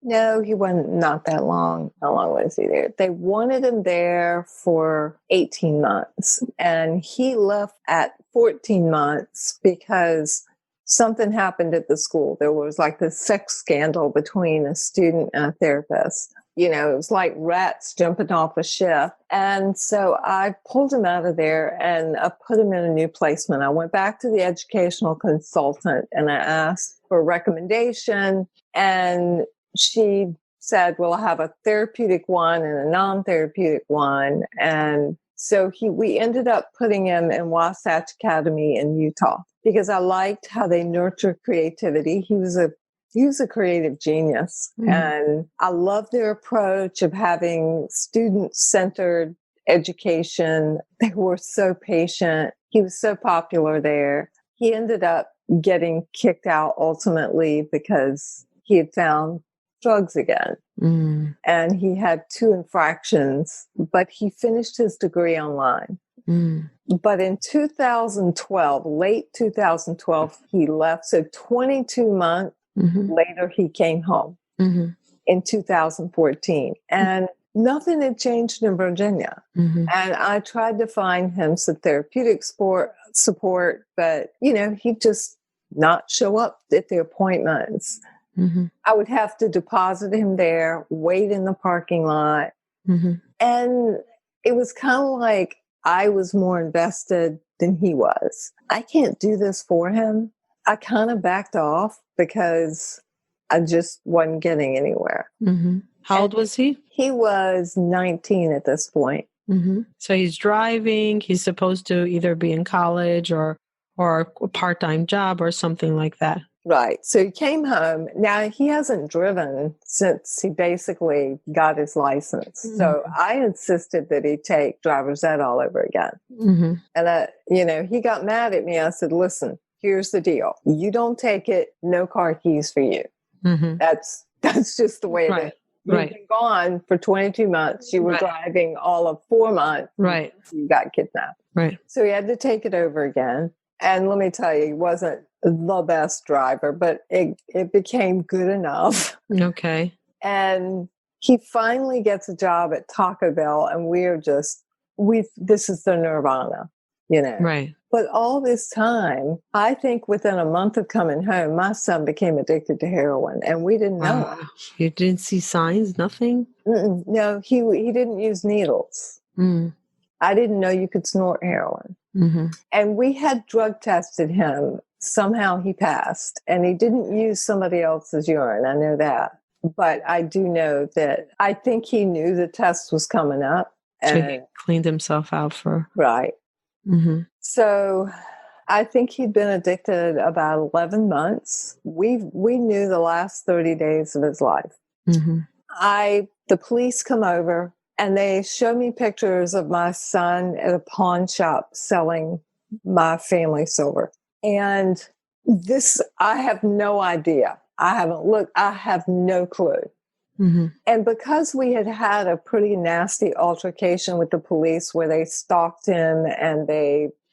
No, he wasn't, not that long. How long was he there? They wanted him there for 18 months. And he left at 14 months because something happened at the school. There was like this sex scandal between a student and a therapist. It was like rats jumping off a ship. And so I pulled him out of there and I put him in a new placement. I went back to the educational consultant and I asked for a recommendation. And she said, well, I have a therapeutic one and a non-therapeutic one. And so we ended up putting him in Wasatch Academy in Utah because I liked how they nurture creativity. He was a creative genius. And I love their approach of having student-centered education. They were so patient. He was so popular there. He ended up getting kicked out ultimately because he had found drugs again. And he had 2 infractions, but he finished his degree online. But in 2012, late 2012, he left. So 22 months later, he came home in 2014. And nothing had changed in Virginia. And I tried to find him some therapeutic support, but, he'd just not show up at the appointments. I would have to deposit him there, wait in the parking lot. And it was kind of like I was more invested than he was. I can't do this for him. I kind of backed off because I just wasn't getting anywhere. How old was he? He was 19 at this point. So he's driving. He's supposed to either be in college or a part-time job or something like that. Right. So he came home. Now, he hasn't driven since he basically got his license. So I insisted that he take driver's ed all over again. And, he got mad at me. I said, listen, here's the deal. You don't take it, no car keys for you. That's just the way it is. You've been gone for 22 months. You were driving all of 4 months. You got kidnapped. So he had to take it over again. And let me tell you, he wasn't the best driver, but it became good enough. Okay. And he finally gets a job at Taco Bell, and this is the nirvana, But all this time, I think within a month of coming home, my son became addicted to heroin, and we didn't know it. You didn't see signs? Nothing? No, he didn't use needles. I didn't know you could snort heroin. And we had drug tested him. Somehow he passed, and he didn't use somebody else's urine. I know that. But I do know that I think he knew the test was coming up. And so he cleaned himself out for... Right. So I think he'd been addicted about 11 months. We knew the last 30 days of his life. The police come over, and they show me pictures of my son at a pawn shop selling my family silver. And I have no idea. I haven't looked. I have no clue. And because we had had a pretty nasty altercation with the police where they stalked him and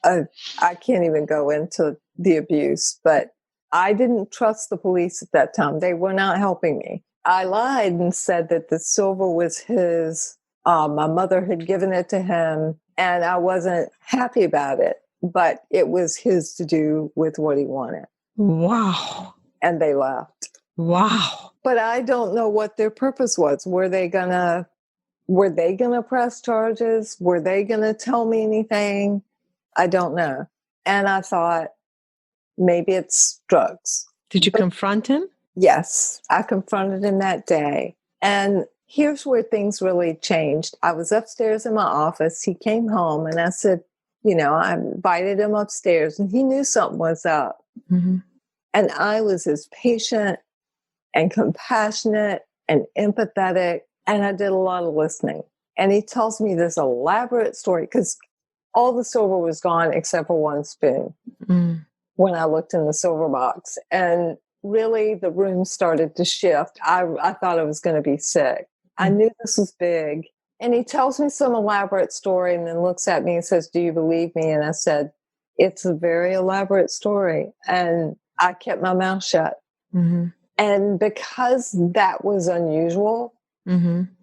I can't even go into the abuse, but I didn't trust the police at that time. They were not helping me. I lied and said that the silver was his. My mother had given it to him, and I wasn't happy about it. But it was his to do with what he wanted. Wow. And they left. Wow. But I don't know what their purpose was. Were they gonna press charges? Were they gonna tell me anything? I don't know. And I thought, maybe it's drugs. Did you confront him? Yes. I confronted him that day. And here's where things really changed. I was upstairs in my office. He came home, and I said, I invited him upstairs, and he knew something was up. And I was as patient and compassionate and empathetic. And I did a lot of listening. And he tells me this elaborate story because all the silver was gone except for one spoon when I looked in the silver box. And really, the room started to shift. I thought I was going to be sick. I knew this was big. And he tells me some elaborate story and then looks at me and says, "Do you believe me?" And I said, "It's a very elaborate story." And I kept my mouth shut. And because that was unusual,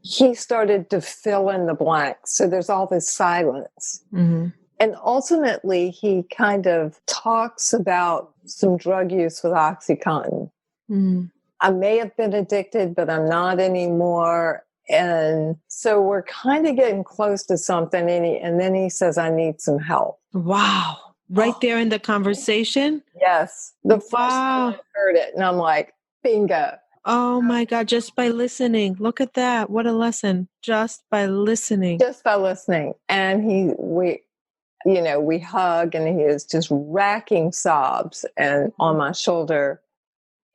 he started to fill in the blanks. So there's all this silence. And ultimately, he kind of talks about some drug use with OxyContin. I may have been addicted, but I'm not anymore. And so we're kind of getting close to something. And then he says, "I need some help." Wow. Right there in the conversation? Yes. The first time I heard it. And I'm like, bingo. Oh my God. Just by listening. Look at that. What a lesson. Just by listening. Just by listening. And we hug and he is just racking sobs and on my shoulder.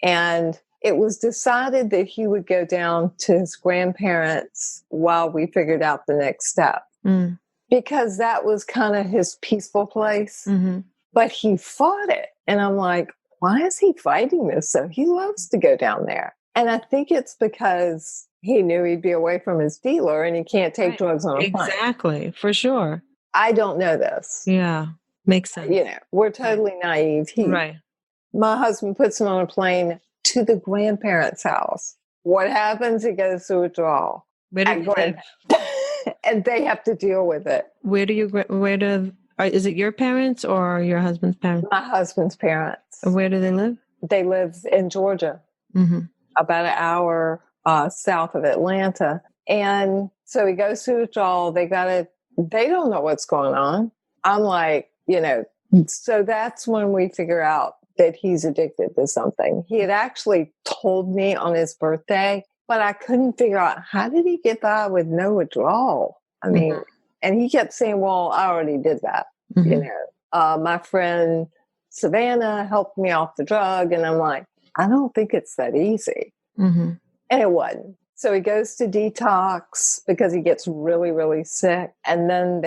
And it was decided that he would go down to his grandparents while we figured out the next step. Because that was kind of his peaceful place. But he fought it. And I'm like, why is he fighting this? So he loves to go down there. And I think it's because he knew he'd be away from his dealer and he can't take drugs on a plane. Exactly. For sure. I don't know this. Yeah. Makes sense. We're totally naive. My husband puts him on a plane to the grandparents' house. What happens? He goes to withdrawal. And they have to deal with it. Is it your parents or your husband's parents? My husband's parents. Where do they live? They live in Georgia, about an hour south of Atlanta. And so he goes to withdrawal. They don't know what's going on. I'm like, so that's when we figure out that he's addicted to something. He had actually told me on his birthday, but I couldn't figure out how did he get by with no withdrawal? I mean, and he kept saying, "Well, I already did that." My friend Savannah helped me off the drug. And I'm like, I don't think it's that easy. And it wasn't. So he goes to detox because he gets really, really sick. And then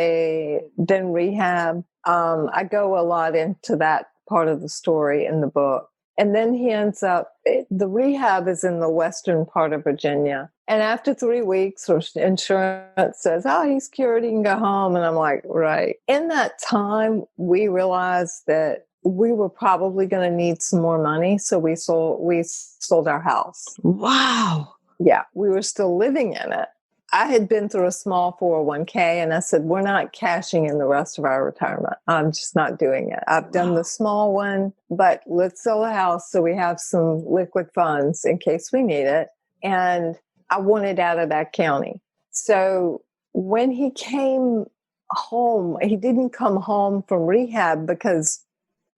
rehab. I go a lot into that part of the story in the book. And then he ends up, the rehab is in the western part of Virginia. And after 3 weeks, insurance says, "Oh, he's cured, he can go home." And I'm like, right. In that time, we realized that we were probably going to need some more money. So we sold our house. Wow. Yeah, we were still living in it. I had been through a small 401k and I said, "We're not cashing in the rest of our retirement. I'm just not doing it. I've done the small one, but let's sell the house so we have some liquid funds in case we need it." And I wanted out of that county. So when he came home, he didn't come home from rehab because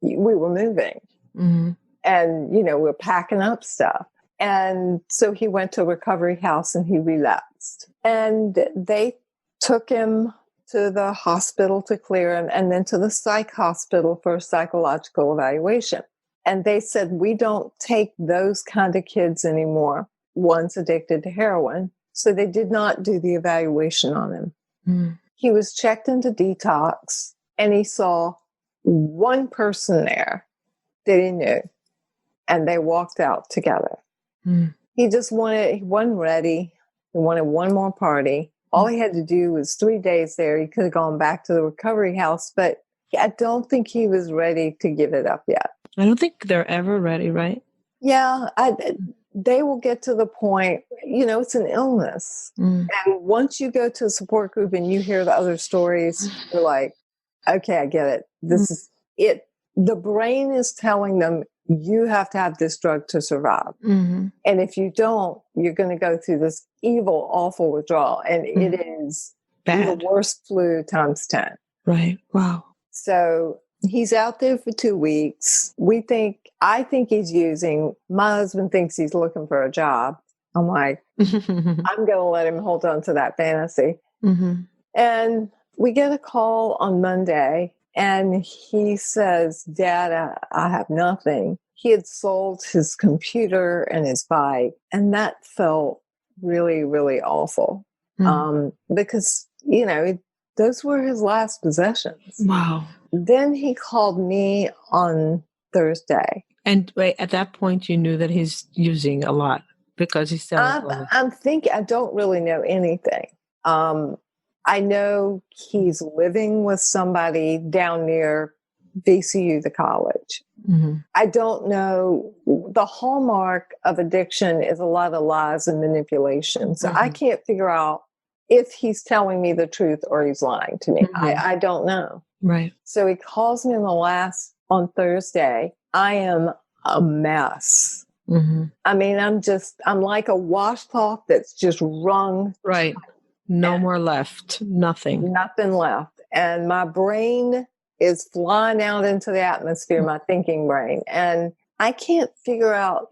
we were moving and, we're packing up stuff. And so he went to a recovery house and he relapsed. And they took him to the hospital to clear him and then to the psych hospital for a psychological evaluation. And they said, "We don't take those kind of kids anymore. One's addicted to heroin." So they did not do the evaluation on him. He was checked into detox and he saw one person there that he knew and they walked out together. He wasn't ready. He wanted one more party. All he had to do was 3 days there. He could have gone back to the recovery house, but I don't think he was ready to give it up yet. I don't think they're ever ready, right? Yeah, they will get to the point, it's an illness. And once you go to a support group and you hear the other stories, you're like, okay, I get it. This is it. The brain is telling them, you have to have this drug to survive. And if you don't, you're going to go through this evil, awful withdrawal. And it is bad. The worst flu times 10. Right. Wow. So he's out there for 2 weeks. I think he's using, my husband thinks he's looking for a job. I'm like, I'm going to let him hold on to that fantasy. And we get a call on Monday And he says, Dad, I have nothing. He had sold his computer and his bike, and that felt really, really awful. Because, those were his last possessions. Wow. Then he called me on Thursday. And wait, at that point, you knew that he's using a lot because he's selling. I'm thinking, I don't really know anything. I know he's living with somebody down near VCU, the college. I don't know. The hallmark of addiction is a lot of lies and manipulation. So I can't figure out if he's telling me the truth or he's lying to me. I don't know. Right. So he calls me on Thursday. I am a mess. I mean, I'm like a washcloth that's just wrung. Right. No more left. Nothing left. And my brain is flying out into the atmosphere, my thinking brain. And I can't figure out,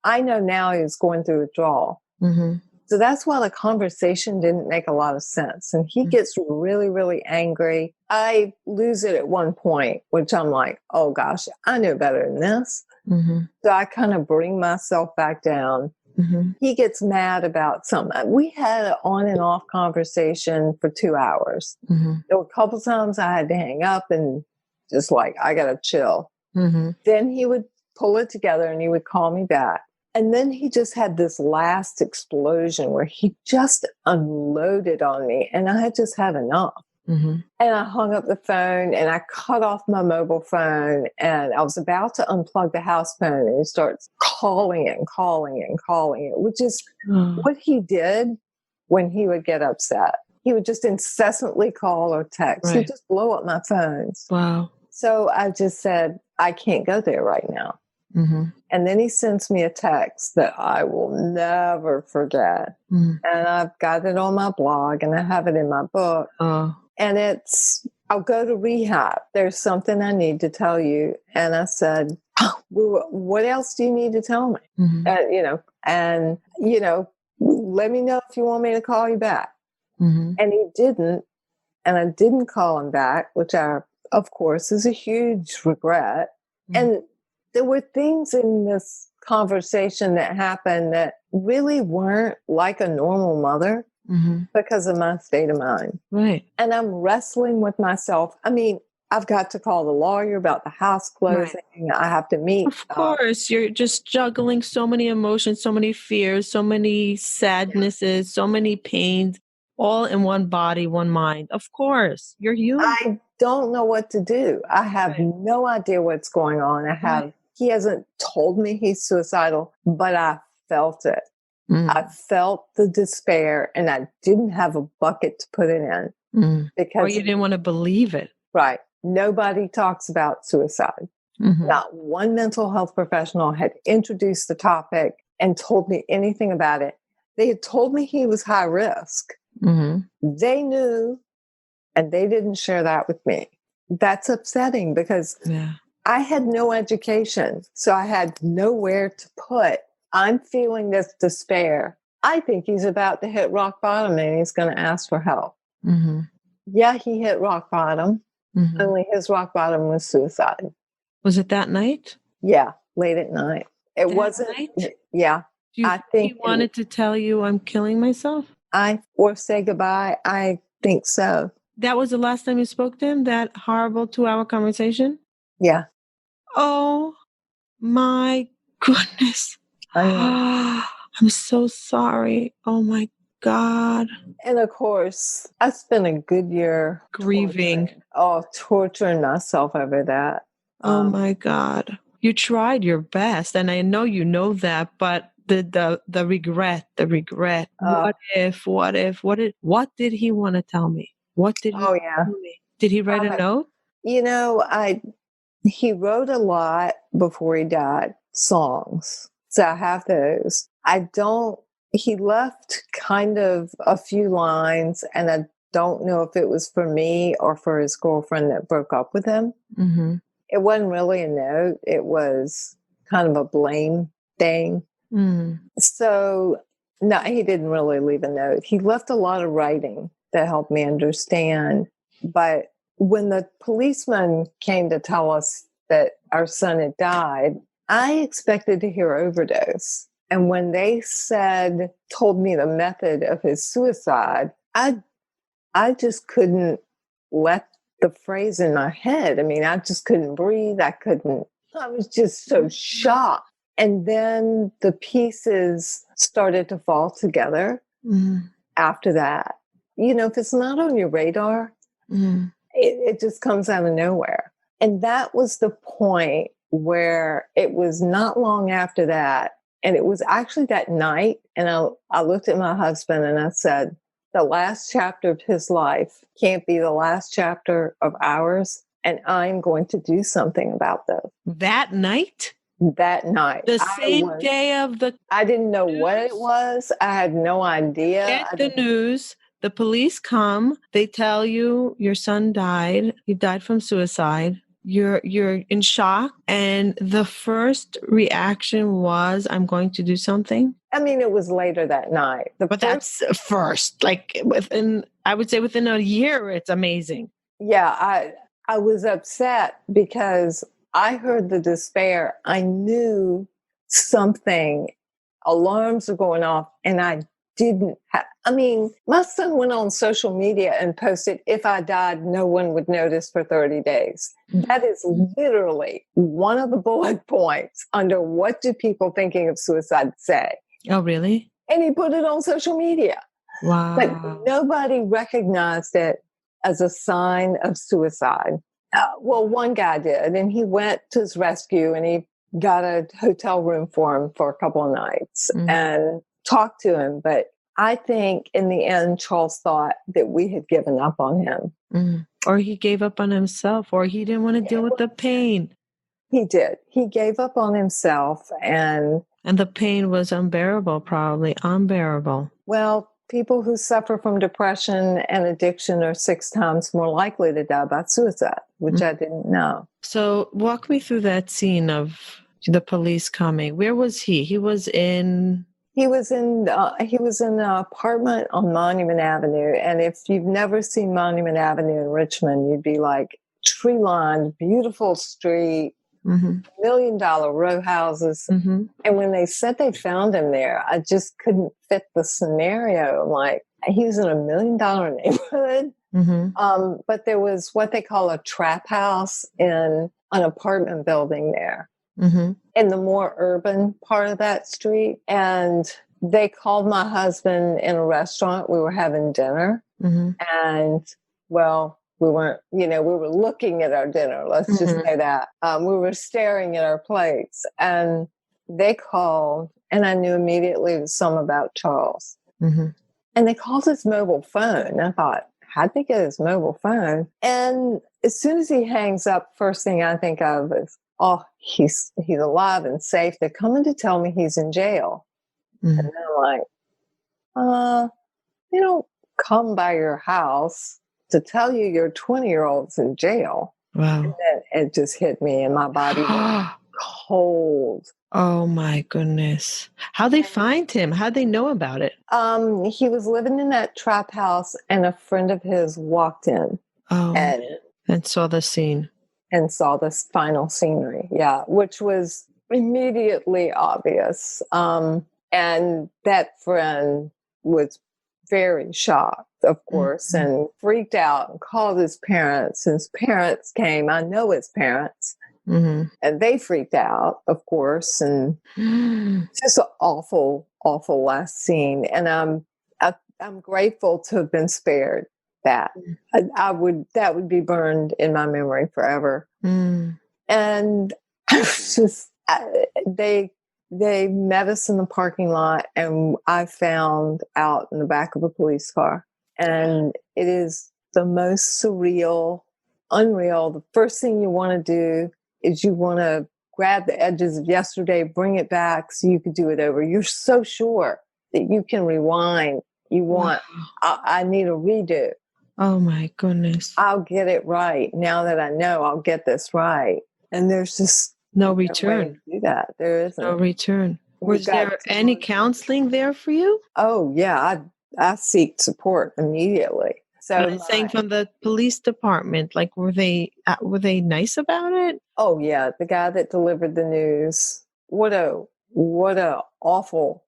I know now he's going through withdrawal. So that's why the conversation didn't make a lot of sense. And he gets really, really angry. I lose it at one point, which I'm like, oh gosh, I know better than this. So I kind of bring myself back down. He gets mad about something. We had an on and off conversation for 2 hours. There were a couple times I had to hang up and just like, I got to chill. Then he would pull it together and he would call me back. And then he just had this last explosion where he just unloaded on me and I had just had enough. And I hung up the phone and I cut off my mobile phone and I was about to unplug the house phone and he starts calling it and calling it and calling it, which is what he did when he would get upset. He would just incessantly call or text. Right. He'd just blow up my phones. Wow. So I just said, I can't go there right now. And then he sends me a text that I will never forget. And I've got it on my blog and I have it in my book. And I'll go to rehab. There's something I need to tell you. And I said, well, what else do you need to tell me? Let me know if you want me to call you back. And he didn't. And I didn't call him back, which of course, is a huge regret. And there were things in this conversation that happened that really weren't like a normal mother because of my state of mind. Right. And I'm wrestling with myself. I mean, I've got to call the lawyer about the house closing. Right. I have to meet. Of course, you're just juggling so many emotions, so many fears, so many sadnesses, so many pains, all in one body, one mind. Of course, you're human. I don't know what to do. I have no idea what's going on. He hasn't told me he's suicidal, but I felt it. I felt the despair and I didn't have a bucket to put it in. Because or you didn't want to believe it. Right. Nobody talks about suicide. Not one mental health professional had introduced the topic and told me anything about it. They had told me he was high risk. They knew, and they didn't share that with me. That's upsetting because I had no education, so I had nowhere to put. I'm feeling this despair. I think he's about to hit rock bottom and he's going to ask for help. Yeah, he hit rock bottom. Only his rock bottom was suicide. Was it that night? Yeah, late at night. It that wasn't. Night? Yeah. I think he wanted to tell you I'm killing myself? Or say goodbye. I think so. That was the last time you spoke to him? That horrible 2-hour conversation? Yeah. Oh my goodness. I'm so sorry. Oh my God. And of course, I spent a good year grieving. Torturing myself over that. Oh my God. You tried your best. And I know you know that, but the regret. What did he want to tell me? What did he tell me? Did he write a note? He wrote a lot before he died, songs. So I have those. He left kind of a few lines, and I don't know if it was for me or for his girlfriend that broke up with him. It wasn't really a note. It was kind of a blame thing. So, no, he didn't really leave a note. He left a lot of writing that helped me understand. But when the policeman came to tell us that our son had died, I expected to hear overdose. And when they told me the method of his suicide, I just couldn't let the phrase in my head. I mean, I just couldn't breathe. I was just so shocked. And then the pieces started to fall together after that. You know, if it's not on your radar, it just comes out of nowhere. And that was the point where it was not long after that. And it was actually that night. And I looked at my husband and I said, the last chapter of his life can't be the last chapter of ours. And I'm going to do something about this. That night? That night. The same day of the I didn't know news? what it was. I had no idea. Get the news. The police come. They tell you your son died. He died from suicide. You're in shock. And the first reaction was, I'm going to do something. I mean, it was later that night. That's first. Like I would say within a year, it's amazing. Yeah, I was upset because I heard the despair. I knew something, alarms were going off, and I didn't have, I mean, my son went on social media and posted, if I died, no one would notice for 30 days. That is literally one of the bullet points under what do people thinking of suicide say. Oh, really? And he put it on social media. Wow. But nobody recognized it as a sign of suicide. Well, one guy did, and he went to his rescue and he got a hotel room for him for a couple of nights and talked to him. But I think in the end, Charles thought that we had given up on him. Or he gave up on himself, or he didn't want to deal with the pain. He did. He gave up on himself. And the pain was unbearable, probably unbearable. Well, people who suffer from depression and addiction are 6 times more likely to die by suicide, which I didn't know. So walk me through that scene of the police coming. Where was he? He was in an apartment on Monument Avenue. And if you've never seen Monument Avenue in Richmond, you'd be like, tree-lined, beautiful street, $1 million row houses. And when they said they found him there, I just couldn't fit the scenario. Like, he was in $1 million neighborhood. But there was what they call a trap house in an apartment building there. In the more urban part of that street. And they called my husband in a restaurant. We were having dinner. And, well, we weren't, we were looking at our dinner. Let's just say that. We were staring at our plates. And they called, and I knew immediately it was something about Charles. And they called his mobile phone. I thought, how'd they get his mobile phone? And as soon as he hangs up, first thing I think of is, oh, he's alive and safe. They're coming to tell me he's in jail. And then I'm like, they don't come by your house to tell you your 20-year-old's in jail. Wow. And then it just hit me and my body went cold. Oh my goodness. How'd they find him? How'd they know about it? He was living in that trap house and a friend of his walked in. And saw the scene. And saw this final scenery, which was immediately obvious. And that friend was very shocked, of course, and freaked out and called his parents. His parents came. I know his parents. And they freaked out, of course. And just an awful, awful last scene. And I'm grateful to have been spared that. That would be burned in my memory forever. And I was just, they met us in the parking lot, and I found out in the back of a police car. And it is the most surreal, unreal. The first thing you want to do is you want to grab the edges of yesterday, bring it back so you could do it over. You're so sure that you can rewind. You want, I need a redo. Oh my goodness. I'll get it right. Now that I know I'll get this right. And there's just no return. Do that. There isn't. No return. Was there any counseling there for you? Oh yeah. I seek support immediately. So Saying from the police department, like were they nice about it? oh yeah, the guy that delivered the news. What a awful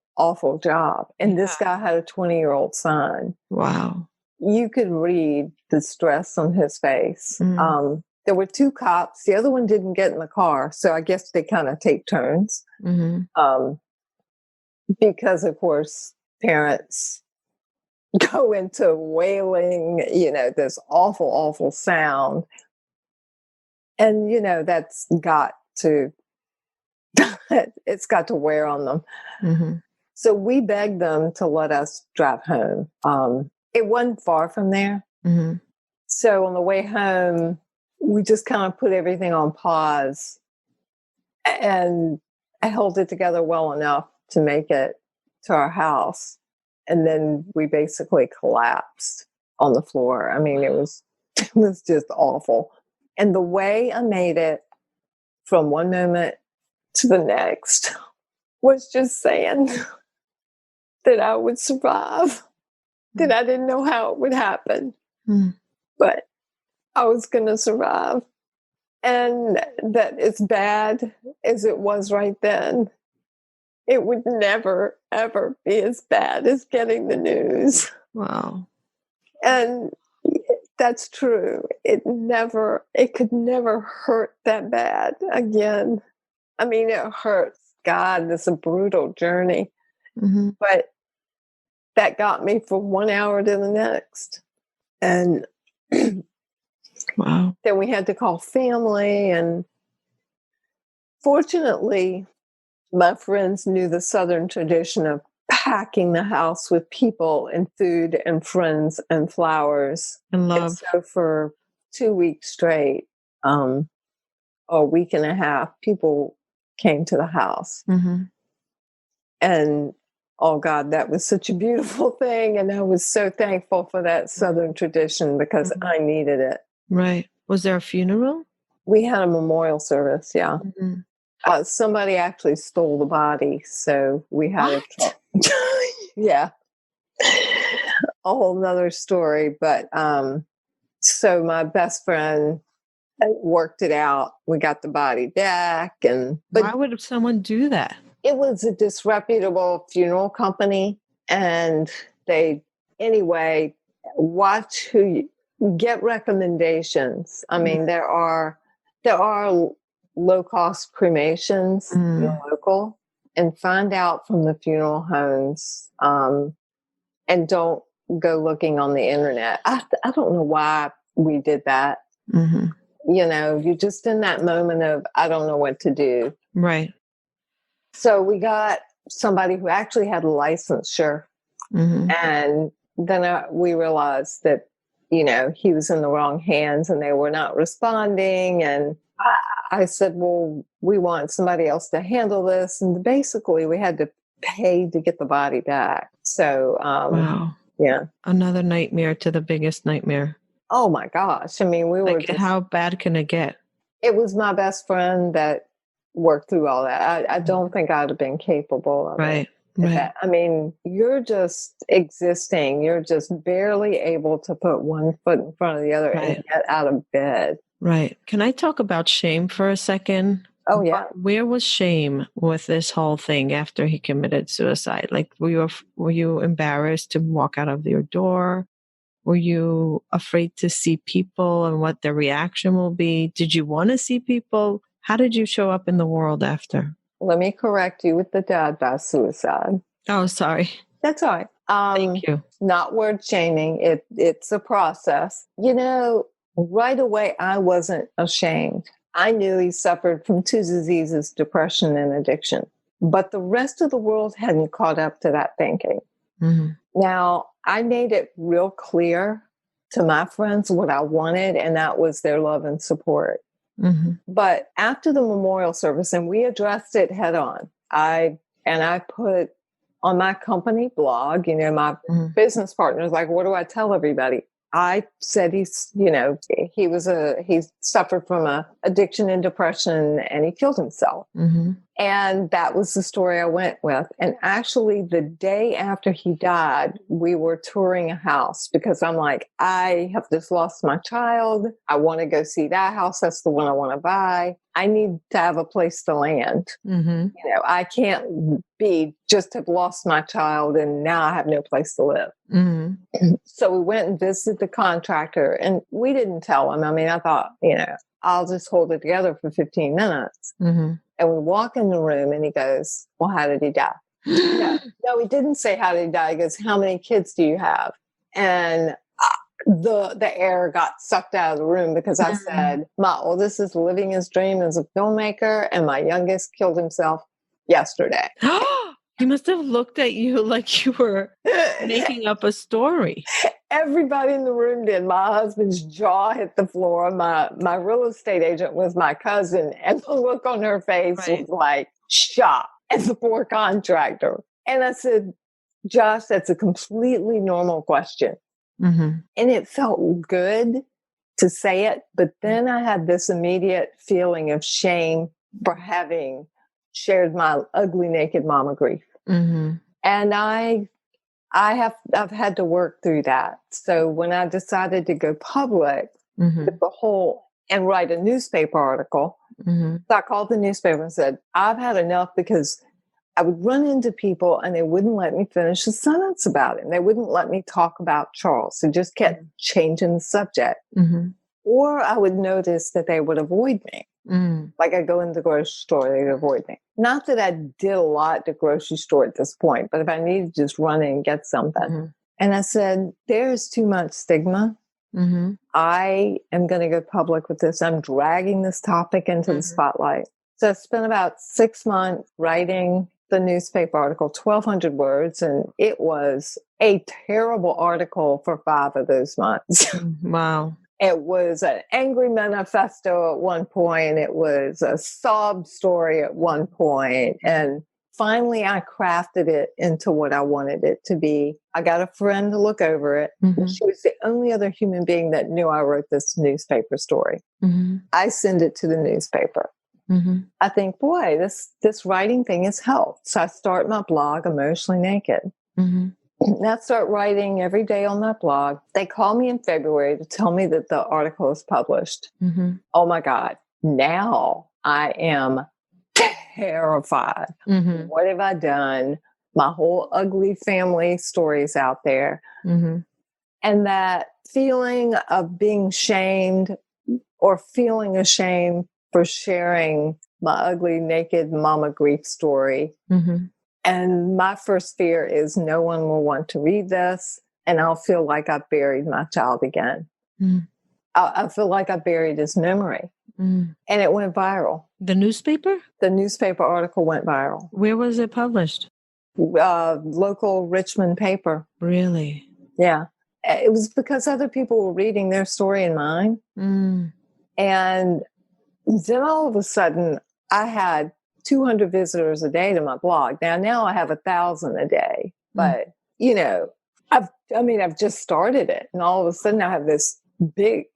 job. And this guy had a 20-year-old son. Wow. You could read the stress on his face. Mm. There were 2 cops. The other one didn't get in the car, so I guess they kind of take turns. Mm-hmm. Because of course parents go into wailing, this awful sound. And, that's got to, it's got to wear on them. Mm-hmm. So we begged them to let us drive home. It wasn't far from there. Mm-hmm. So on the way home, we just kind of put everything on pause and I held it together well enough to make it to our house. And then we basically collapsed on the floor. I mean, it was just awful. And the way I made it from one moment to the next was just saying that I would survive, that I didn't know how it would happen, but I was going to survive. And that as bad as it was right then, it would never, ever be as bad as getting the news. Wow. And that's true. It could never hurt that bad again. I mean, it hurts. God, it's a brutal journey. Mm-hmm. But that got me from 1 hour to the next. And wow. Then we had to call family. And fortunately, my friends knew the Southern tradition of packing the house with people and food and friends and flowers. And love. And so for 2 weeks straight, or a week and a half, people came to the house. Mm-hmm. And oh God, that was such a beautiful thing. And I was so thankful for that Southern tradition because I needed it. Right. Was there a funeral? We had a memorial service, yeah. Mm-hmm. Somebody actually stole the body, so we had yeah, a whole nother story. But so my best friend worked it out. We got the body back, but why would someone do that? It was a disreputable funeral company, and watch who you get recommendations. I mean, there are low-cost cremations local, and find out from the funeral homes, and don't go looking on the internet. I don't know why we did that. Mm-hmm. You're just in that moment of, I don't know what to do. Right. So we got somebody who actually had a licensure. Mm-hmm. And then we realized that, he was in the wrong hands and they were not responding. And I said, well, we want somebody else to handle this. And basically we had to pay to get the body back. So, wow. Yeah. Another nightmare to the biggest nightmare. Oh my gosh. I mean, how bad can it get? It was my best friend that worked through all that. I don't think I'd have been capable of it. Right. I mean, you're just existing. You're just barely able to put one foot in front of the other and get out of bed. Right. Can I talk about shame for a second? Oh, yeah. Where was shame with this whole thing after he committed suicide? Like, were you embarrassed to walk out of your door? Were you afraid to see people and what their reaction will be? Did you want to see people? How did you show up in the world after? Let me correct you with the dad by suicide. Oh, sorry. That's all right. Thank you. Not word shaming. It's a process. Right away, I wasn't ashamed. I knew he suffered from 2 diseases, depression and addiction. But the rest of the world hadn't caught up to that thinking. Mm-hmm. Now, I made it real clear to my friends what I wanted, and that was their love and support. Mm-hmm. But after the memorial service, and we addressed it head on, I put on my company blog, my business partners, like, what do I tell everybody? I said he suffered from addiction and depression and he killed himself. Mm-hmm. And that was the story I went with. And actually, the day after he died, we were touring a house because I'm like, I have just lost my child. I want to go see that house. That's the one I want to buy. I need to have a place to land. Mm-hmm. I can't be just have lost my child and now I have no place to live. Mm-hmm. So we went and visited the contractor, and we didn't tell him. I mean, I thought, I'll just hold it together for 15 minutes. Mm-hmm. And we walk in the room and he goes, well, how did he die? No, he didn't say how did he die. He goes, how many kids do you have? And the air got sucked out of the room because I said, my oldest is living his dream as a filmmaker and my youngest killed himself yesterday. He must have looked at you like you were making up a story. Everybody in the room did. My husband's jaw hit the floor. My real estate agent was my cousin, and the look on her face was like shock. And the poor contractor. And I said, Josh, that's a completely normal question. Mm-hmm. And it felt good to say it. But then I had this immediate feeling of shame for having shared my ugly, naked mama grief. Mm-hmm. And I've had to work through that. So when I decided to go public Mm-hmm. with the whole and write a newspaper article, Mm-hmm. so I called the newspaper and said, I've had enough, because I would run into people and they wouldn't let me finish a sentence about it. And they wouldn't let me talk about Charles. They just kept changing the subject. Mm-hmm. Or I would notice that they would avoid me. Mm-hmm. Like I go into the grocery store, they'd avoid me. Not that I did a lot at the grocery store at this point, but if I needed to just run in and get something. Mm-hmm. And I said, there's too much stigma. Mm-hmm. I am going to go public with this. I'm dragging this topic into the spotlight. So I spent about 6 months writing the newspaper article, 1,200 words, and it was a terrible article for 5 of those months. Wow. It was an angry manifesto at one point. It was a sob story at one point. And finally, I crafted it into what I wanted it to be. I got a friend to look over it. Mm-hmm. She was the only other human being that knew I wrote this newspaper story. Mm-hmm. I send it to the newspaper. Mm-hmm. I think, boy, this writing thing has helped. So I start my blog, Emotionally Naked. Mm-hmm. And I start writing every day on that blog. They call me in February to tell me that the article is published. Mm-hmm. Oh my God. Now I am terrified. Mm-hmm. What have I done? My whole ugly family stories out there. Mm-hmm. And that feeling of being shamed or feeling ashamed for sharing my ugly, naked mama grief story. Mm-hmm. And my first fear is no one will want to read this, and I'll feel like I've buried my child again. Mm-hmm. I feel like I buried his memory. Mm-hmm. And it went viral. The newspaper? The newspaper article went viral. Where was it published? Local Richmond paper. Really? Yeah. It was because other people were reading their story and mine. Mm. And then all of a sudden, I had 200 visitors a day to my blog. Now I have 1,000 a day. But, I've just started it. And all of a sudden I have this big,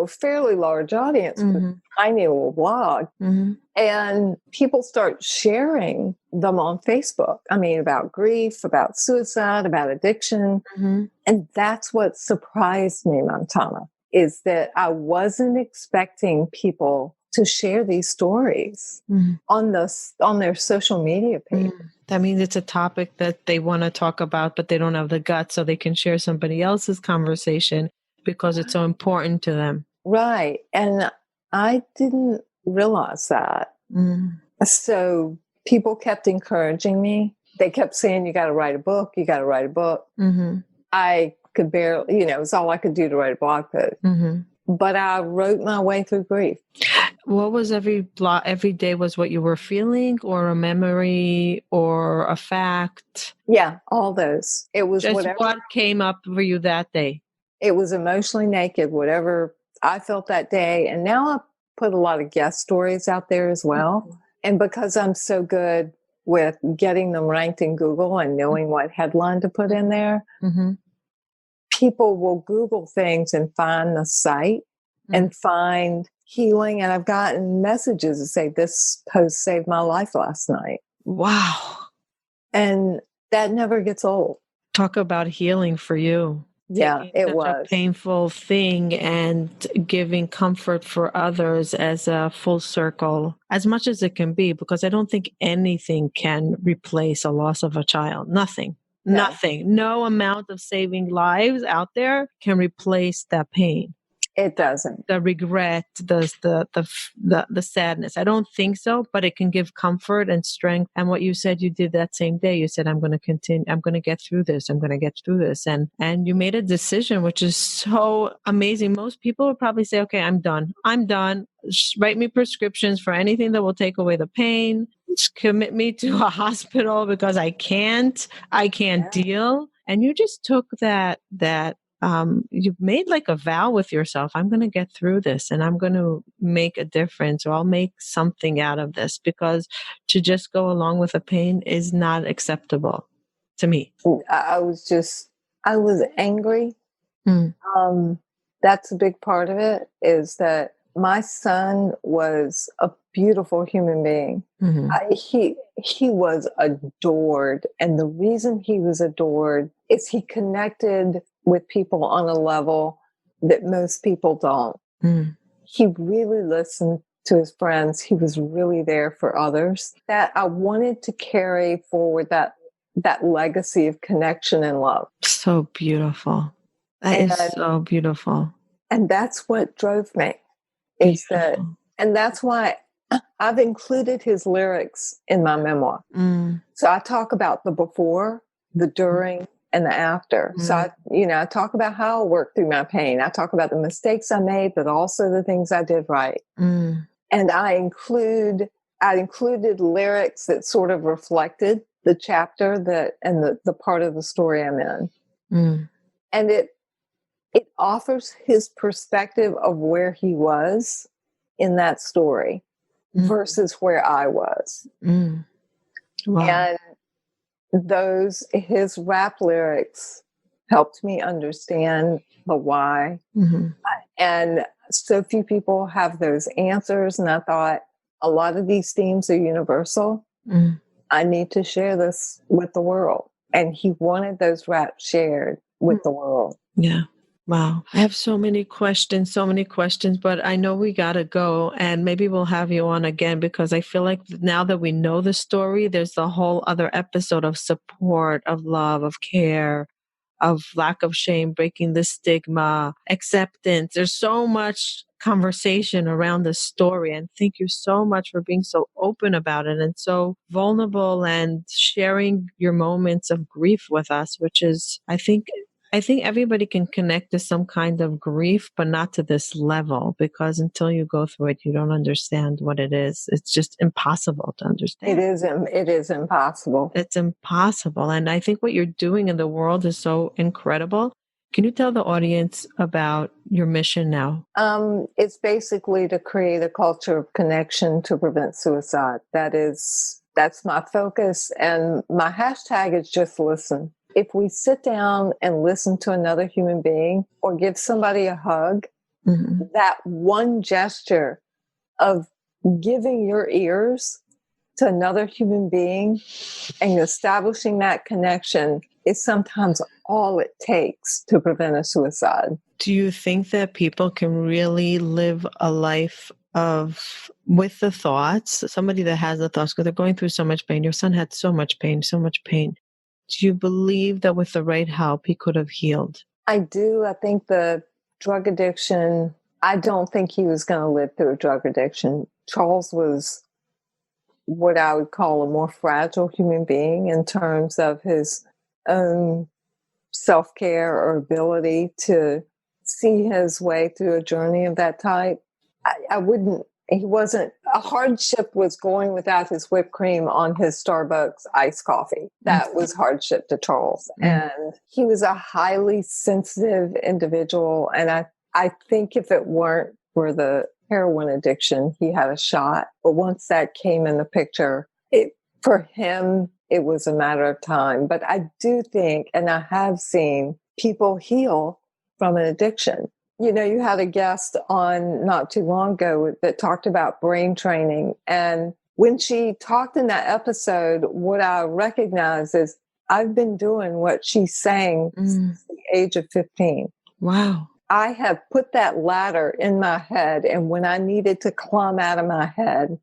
fairly large audience with a tiny little blog. Mm-hmm. And people start sharing them on Facebook. About grief, about suicide, about addiction. Mm-hmm. And that's what surprised me, Montana, is that I wasn't expecting people to share these stories on their social media page. That means it's a topic that they want to talk about, but they don't have the guts so they can share somebody else's conversation because it's so important to them. Right. And I didn't realize that. So people kept encouraging me. They kept saying, you got to write a book. You got to write a book. Mm-hmm. I could barely, it was all I could do to write a blog post. Mm-hmm. But I wrote my way through grief. What was every day was what you were feeling, or a memory, or a fact? Yeah, all those. It was just whatever. What came up for you that day? It was emotionally naked, whatever I felt that day. And now I put a lot of guest stories out there as well. Mm-hmm. And because I'm so good with getting them ranked in Google and knowing what headline to put in there, people will Google things and find the site and find healing. And I've gotten messages that say, this post saved my life last night. Wow. And that never gets old. Talk about healing for you. Yeah, Taking it such was a painful thing and giving comfort for others as a full circle, as much as it can be, because I don't think anything can replace a loss of a child. Nothing. No. Nothing. No amount of saving lives out there can replace that pain. It doesn't. The regret, the sadness. I don't think so, but it can give comfort and strength. And what you said you did that same day, you said, I'm going to continue. I'm going to get through this. I'm going to get through this. And you made a decision, which is so amazing. Most people would probably say, okay, I'm done. I'm done. Just write me prescriptions for anything that will take away the pain. Just commit me to a hospital because I can't deal. And you just took that you've made like a vow with yourself. I'm going to get through this and I'm going to make a difference, or I'll make something out of this, because to just go along with the pain is not acceptable to me. I was angry. Mm. That's a big part of it, is that my son was a beautiful human being. Mm-hmm. He was adored. And the reason he was adored is he connected with people on a level that most people don't. Mm. He really listened to his friends. He was really there for others. That I wanted to carry forward that legacy of connection and love. So beautiful. That is so beautiful. And that's what drove me. Is that, and that's why I've included his lyrics in my memoir. Mm. So I talk about the before, the during, and the after. So I talk about how I worked through my pain. I talk about the mistakes I made, but also the things I did right. Mm. And I included lyrics that sort of reflected the chapter and the part of the story I'm in. Mm. And it offers his perspective of where he was in that story versus where I was. Mm. Wow. And his rap lyrics helped me understand the why. Mm-hmm. And so few people have those answers. And I thought, a lot of these themes are universal. Mm. I need to share this with the world. And he wanted those raps shared with the world. Yeah. Wow. I have so many questions, but I know we got to go, and maybe we'll have you on again, because I feel like now that we know the story, there's a whole other episode of support, of love, of care, of lack of shame, breaking the stigma, acceptance. There's so much conversation around this story. And thank you so much for being so open about it and so vulnerable and sharing your moments of grief with us, which is, I think everybody can connect to some kind of grief, but not to this level, because until you go through it, you don't understand what it is. It's just impossible to understand. It is impossible. It's impossible. And I think what you're doing in the world is so incredible. Can you tell the audience about your mission now? It's basically to create a culture of connection to prevent suicide. That's my focus. And my hashtag is just listen. If we sit down and listen to another human being or give somebody a hug, that one gesture of giving your ears to another human being and establishing that connection is sometimes all it takes to prevent a suicide. Do you think that people can really live a life with the thoughts? Somebody that has the thoughts, because they're going through so much pain. Your son had so much pain. Do you believe that with the right help, he could have healed? I do. I think the drug addiction, I don't think he was going to live through a drug addiction. Charles was what I would call a more fragile human being in terms of his own self-care or ability to see his way through a journey of that type. A hardship was going without his whipped cream on his Starbucks iced coffee. That was hardship to Charles. And he was a highly sensitive individual. And I think if it weren't for the heroin addiction, he had a shot. But once that came in the picture, for him, it was a matter of time. But I do think, and I have seen people heal from an addiction. You had a guest on not too long ago that talked about brain training. And when she talked in that episode, what I recognized is I've been doing what she's saying since the age of 15. Wow. I have put that ladder in my head, and when I needed to climb out of my head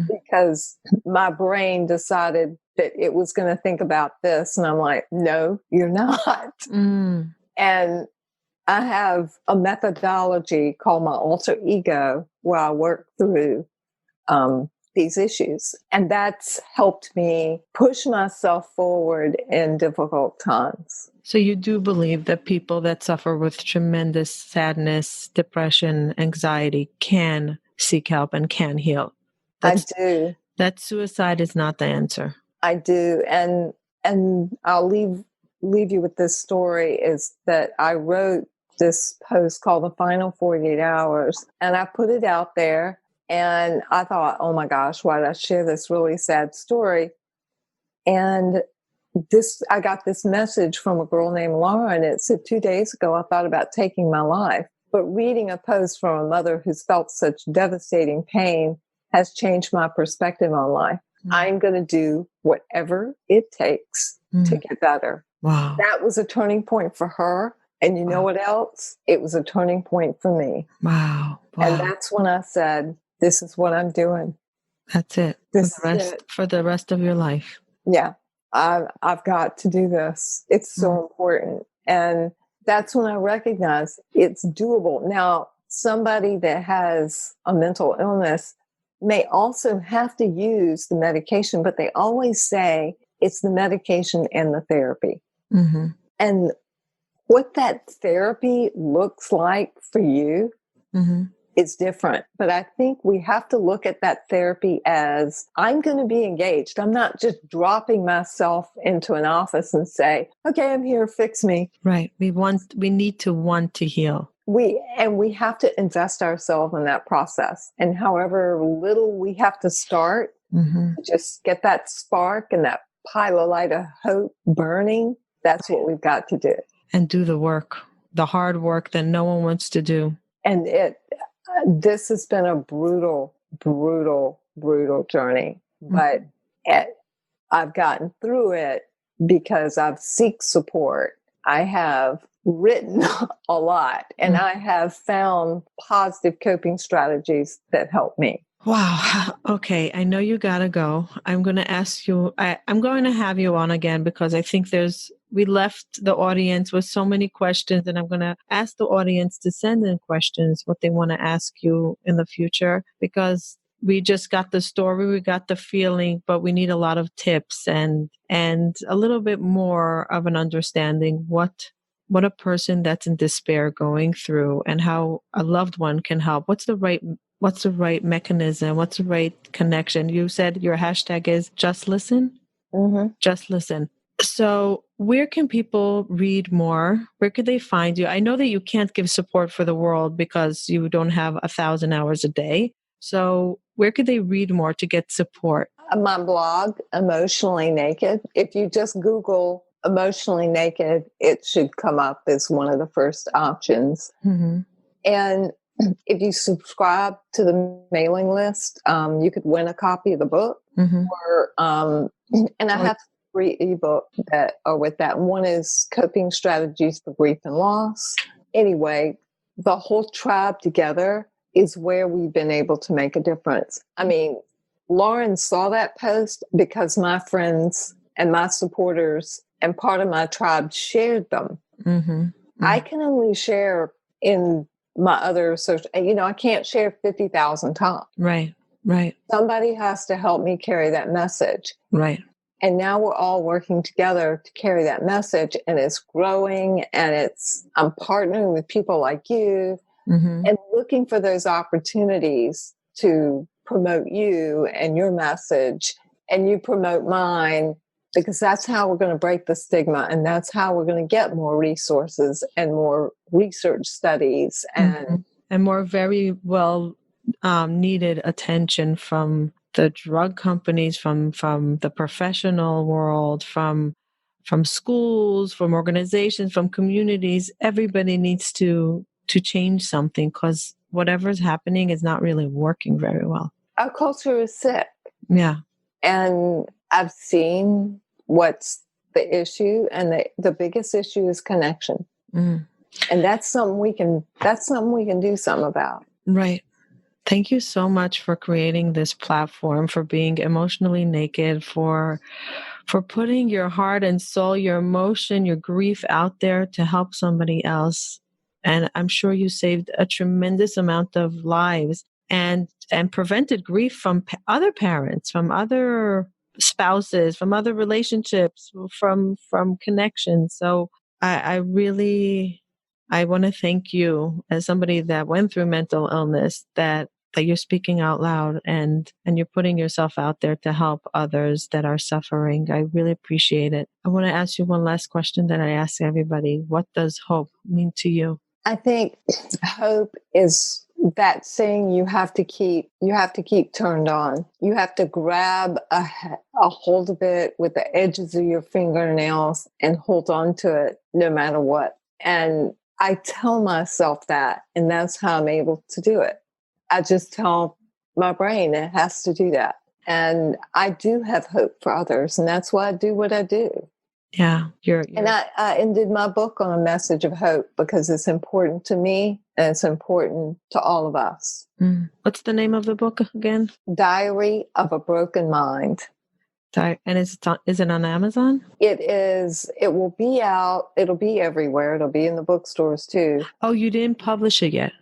because my brain decided that it was going to think about this, and I'm like, no, you're not. And I have a methodology called my alter ego where I work through these issues. And that's helped me push myself forward in difficult times. So you do believe that people that suffer with tremendous sadness, depression, anxiety can seek help and can heal? I do. That suicide is not the answer. I do. And I'll leave you with this story is that I wrote this post called The Final 48 Hours, and I put it out there. And I thought, oh my gosh, why did I share this really sad story? And I got this message from a girl named Lauren. It said, 2 days ago, I thought about taking my life. But reading a post from a mother who's felt such devastating pain has changed my perspective on life. I'm going to do whatever it takes to get better. Wow. That was a turning point for her. And you know what else? It was a turning point for me. Wow. And that's when I said, this is what I'm doing. That's it. For the rest of your life. Yeah. I've got to do this. It's so important. And that's when I recognized it's doable. Now, somebody that has a mental illness may also have to use the medication, but they always say it's the medication and the therapy. And what that therapy looks like for you is different. But I think we have to look at that therapy as I'm going to be engaged. I'm not just dropping myself into an office and say, okay, I'm here, fix me. Right. We need to want to heal. We have to invest ourselves in that process. And however little we have to start, just get that spark and that pile of light of hope burning. That's what we've got to do. And do the work, the hard work that no one wants to do. And this has been a brutal, brutal, brutal journey. But I've gotten through it because I've sought support. I have written a lot, and I have found positive coping strategies that help me. Wow. Okay. I know you got to go. I'm going to ask you, I'm going to have you on again because I think we left the audience with so many questions, and I'm going to ask the audience to send in questions, what they want to ask you in the future, because we just got the story, we got the feeling, but we need a lot of tips and a little bit more of an understanding what a person that's in despair going through and how a loved one can help. What's the right mechanism? What's the right connection? You said your hashtag is just listen. Just listen. So where can people read more? Where could they find you? I know that you can't give support for the world because you don't have 1,000 hours a day. So where could they read more to get support? My blog, Emotionally Naked. If you just Google Emotionally Naked, it should come up as one of the first options. And if you subscribe to the mailing list, you could win a copy of the book. And I have 3 ebooks that are with that. One is Coping Strategies for Grief and Loss. Anyway, the whole tribe together is where we've been able to make a difference. I mean, Lauren saw that post because my friends and my supporters and part of my tribe shared them. I can only share in my other social, I can't share 50,000 times. Right. Somebody has to help me carry that message. Right. And now we're all working together to carry that message, and it's growing, and I'm partnering with people like you and looking for those opportunities to promote you and your message, and you promote mine, because that's how we're going to break the stigma, and that's how we're going to get more resources and more research studies and more very well needed attention from the drug companies, from the professional world, from schools, from organizations, from communities. Everybody needs to to change something, because whatever's happening is not really working very well. Our culture is sick. Yeah. And I've seen what's the issue, and the biggest issue is connection. Mm. And that's something we can do something about. Right. Thank you so much for creating this platform, for being emotionally naked, for putting your heart and soul, your emotion, your grief out there to help somebody else. And I'm sure you saved a tremendous amount of lives and prevented grief from other parents, from other spouses, from other relationships, from connections. So I want to thank you as somebody that went through mental illness, that you're speaking out loud and you're putting yourself out there to help others that are suffering. I really appreciate it. I want to ask you one last question that I ask everybody. What does hope mean to you? I think hope is that saying you have to keep turned on. You have to grab a hold of it with the edges of your fingernails and hold on to it no matter what. And I tell myself that, and that's how I'm able to do it. I just tell my brain it has to do that. And I do have hope for others, and that's why I do what I do. Yeah. And I ended my book on a message of hope because it's important to me and it's important to all of us. Mm. What's the name of the book again? Diary of a Broken Mind. And is it on Amazon? It is. It will be out. It'll be everywhere. It'll be in the bookstores too. Oh, you didn't publish it yet?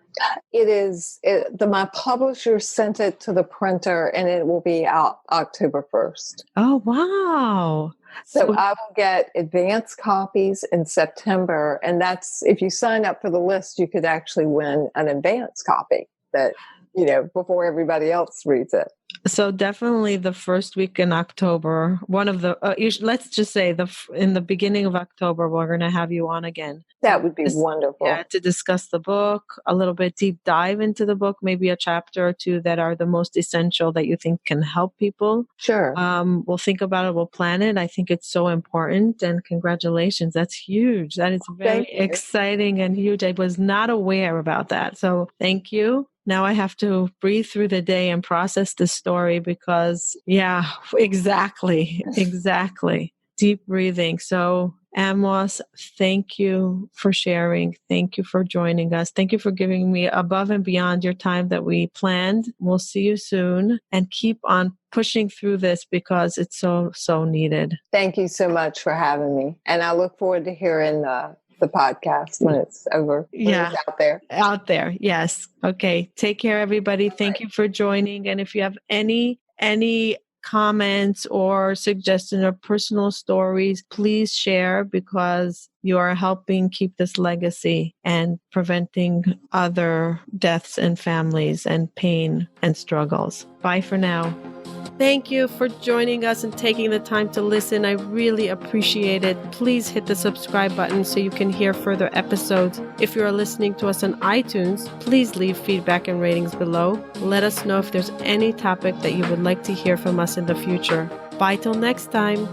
It is. My publisher sent it to the printer, and it will be out October 1st. Oh, wow. So I will get advance copies in September. And that's, if you sign up for the list, you could actually win an advance copy that, before everybody else reads it. So definitely the first week in October, one of the, let's just say in the beginning of October, we're going to have you on again. That would be wonderful. Yeah, to discuss the book, a little bit deep dive into the book, maybe a chapter or two that are the most essential that you think can help people. Sure. We'll think about it. We'll plan it. I think it's so important. And congratulations. That's huge. That is very exciting and huge. I was not aware about that. So thank you. Now I have to breathe through the day and process this story because, yeah, exactly. Deep breathing. So Amos, thank you for sharing. Thank you for joining us. Thank you for giving me above and beyond your time that we planned. We'll see you soon and keep on pushing through this because it's so, so needed. Thank you so much for having me. And I look forward to hearing the podcast when it's over. Yeah. It's out there. Yes. Okay. Take care, everybody. Thank you for joining. And if you have any comments or suggestions or personal stories, please share because you are helping keep this legacy and preventing other deaths and families and pain and struggles. Bye for now. Thank you for joining us and taking the time to listen. I really appreciate it. Please hit the subscribe button so you can hear further episodes. If you are listening to us on iTunes, please leave feedback and ratings below. Let us know if there's any topic that you would like to hear from us in the future. Bye till next time.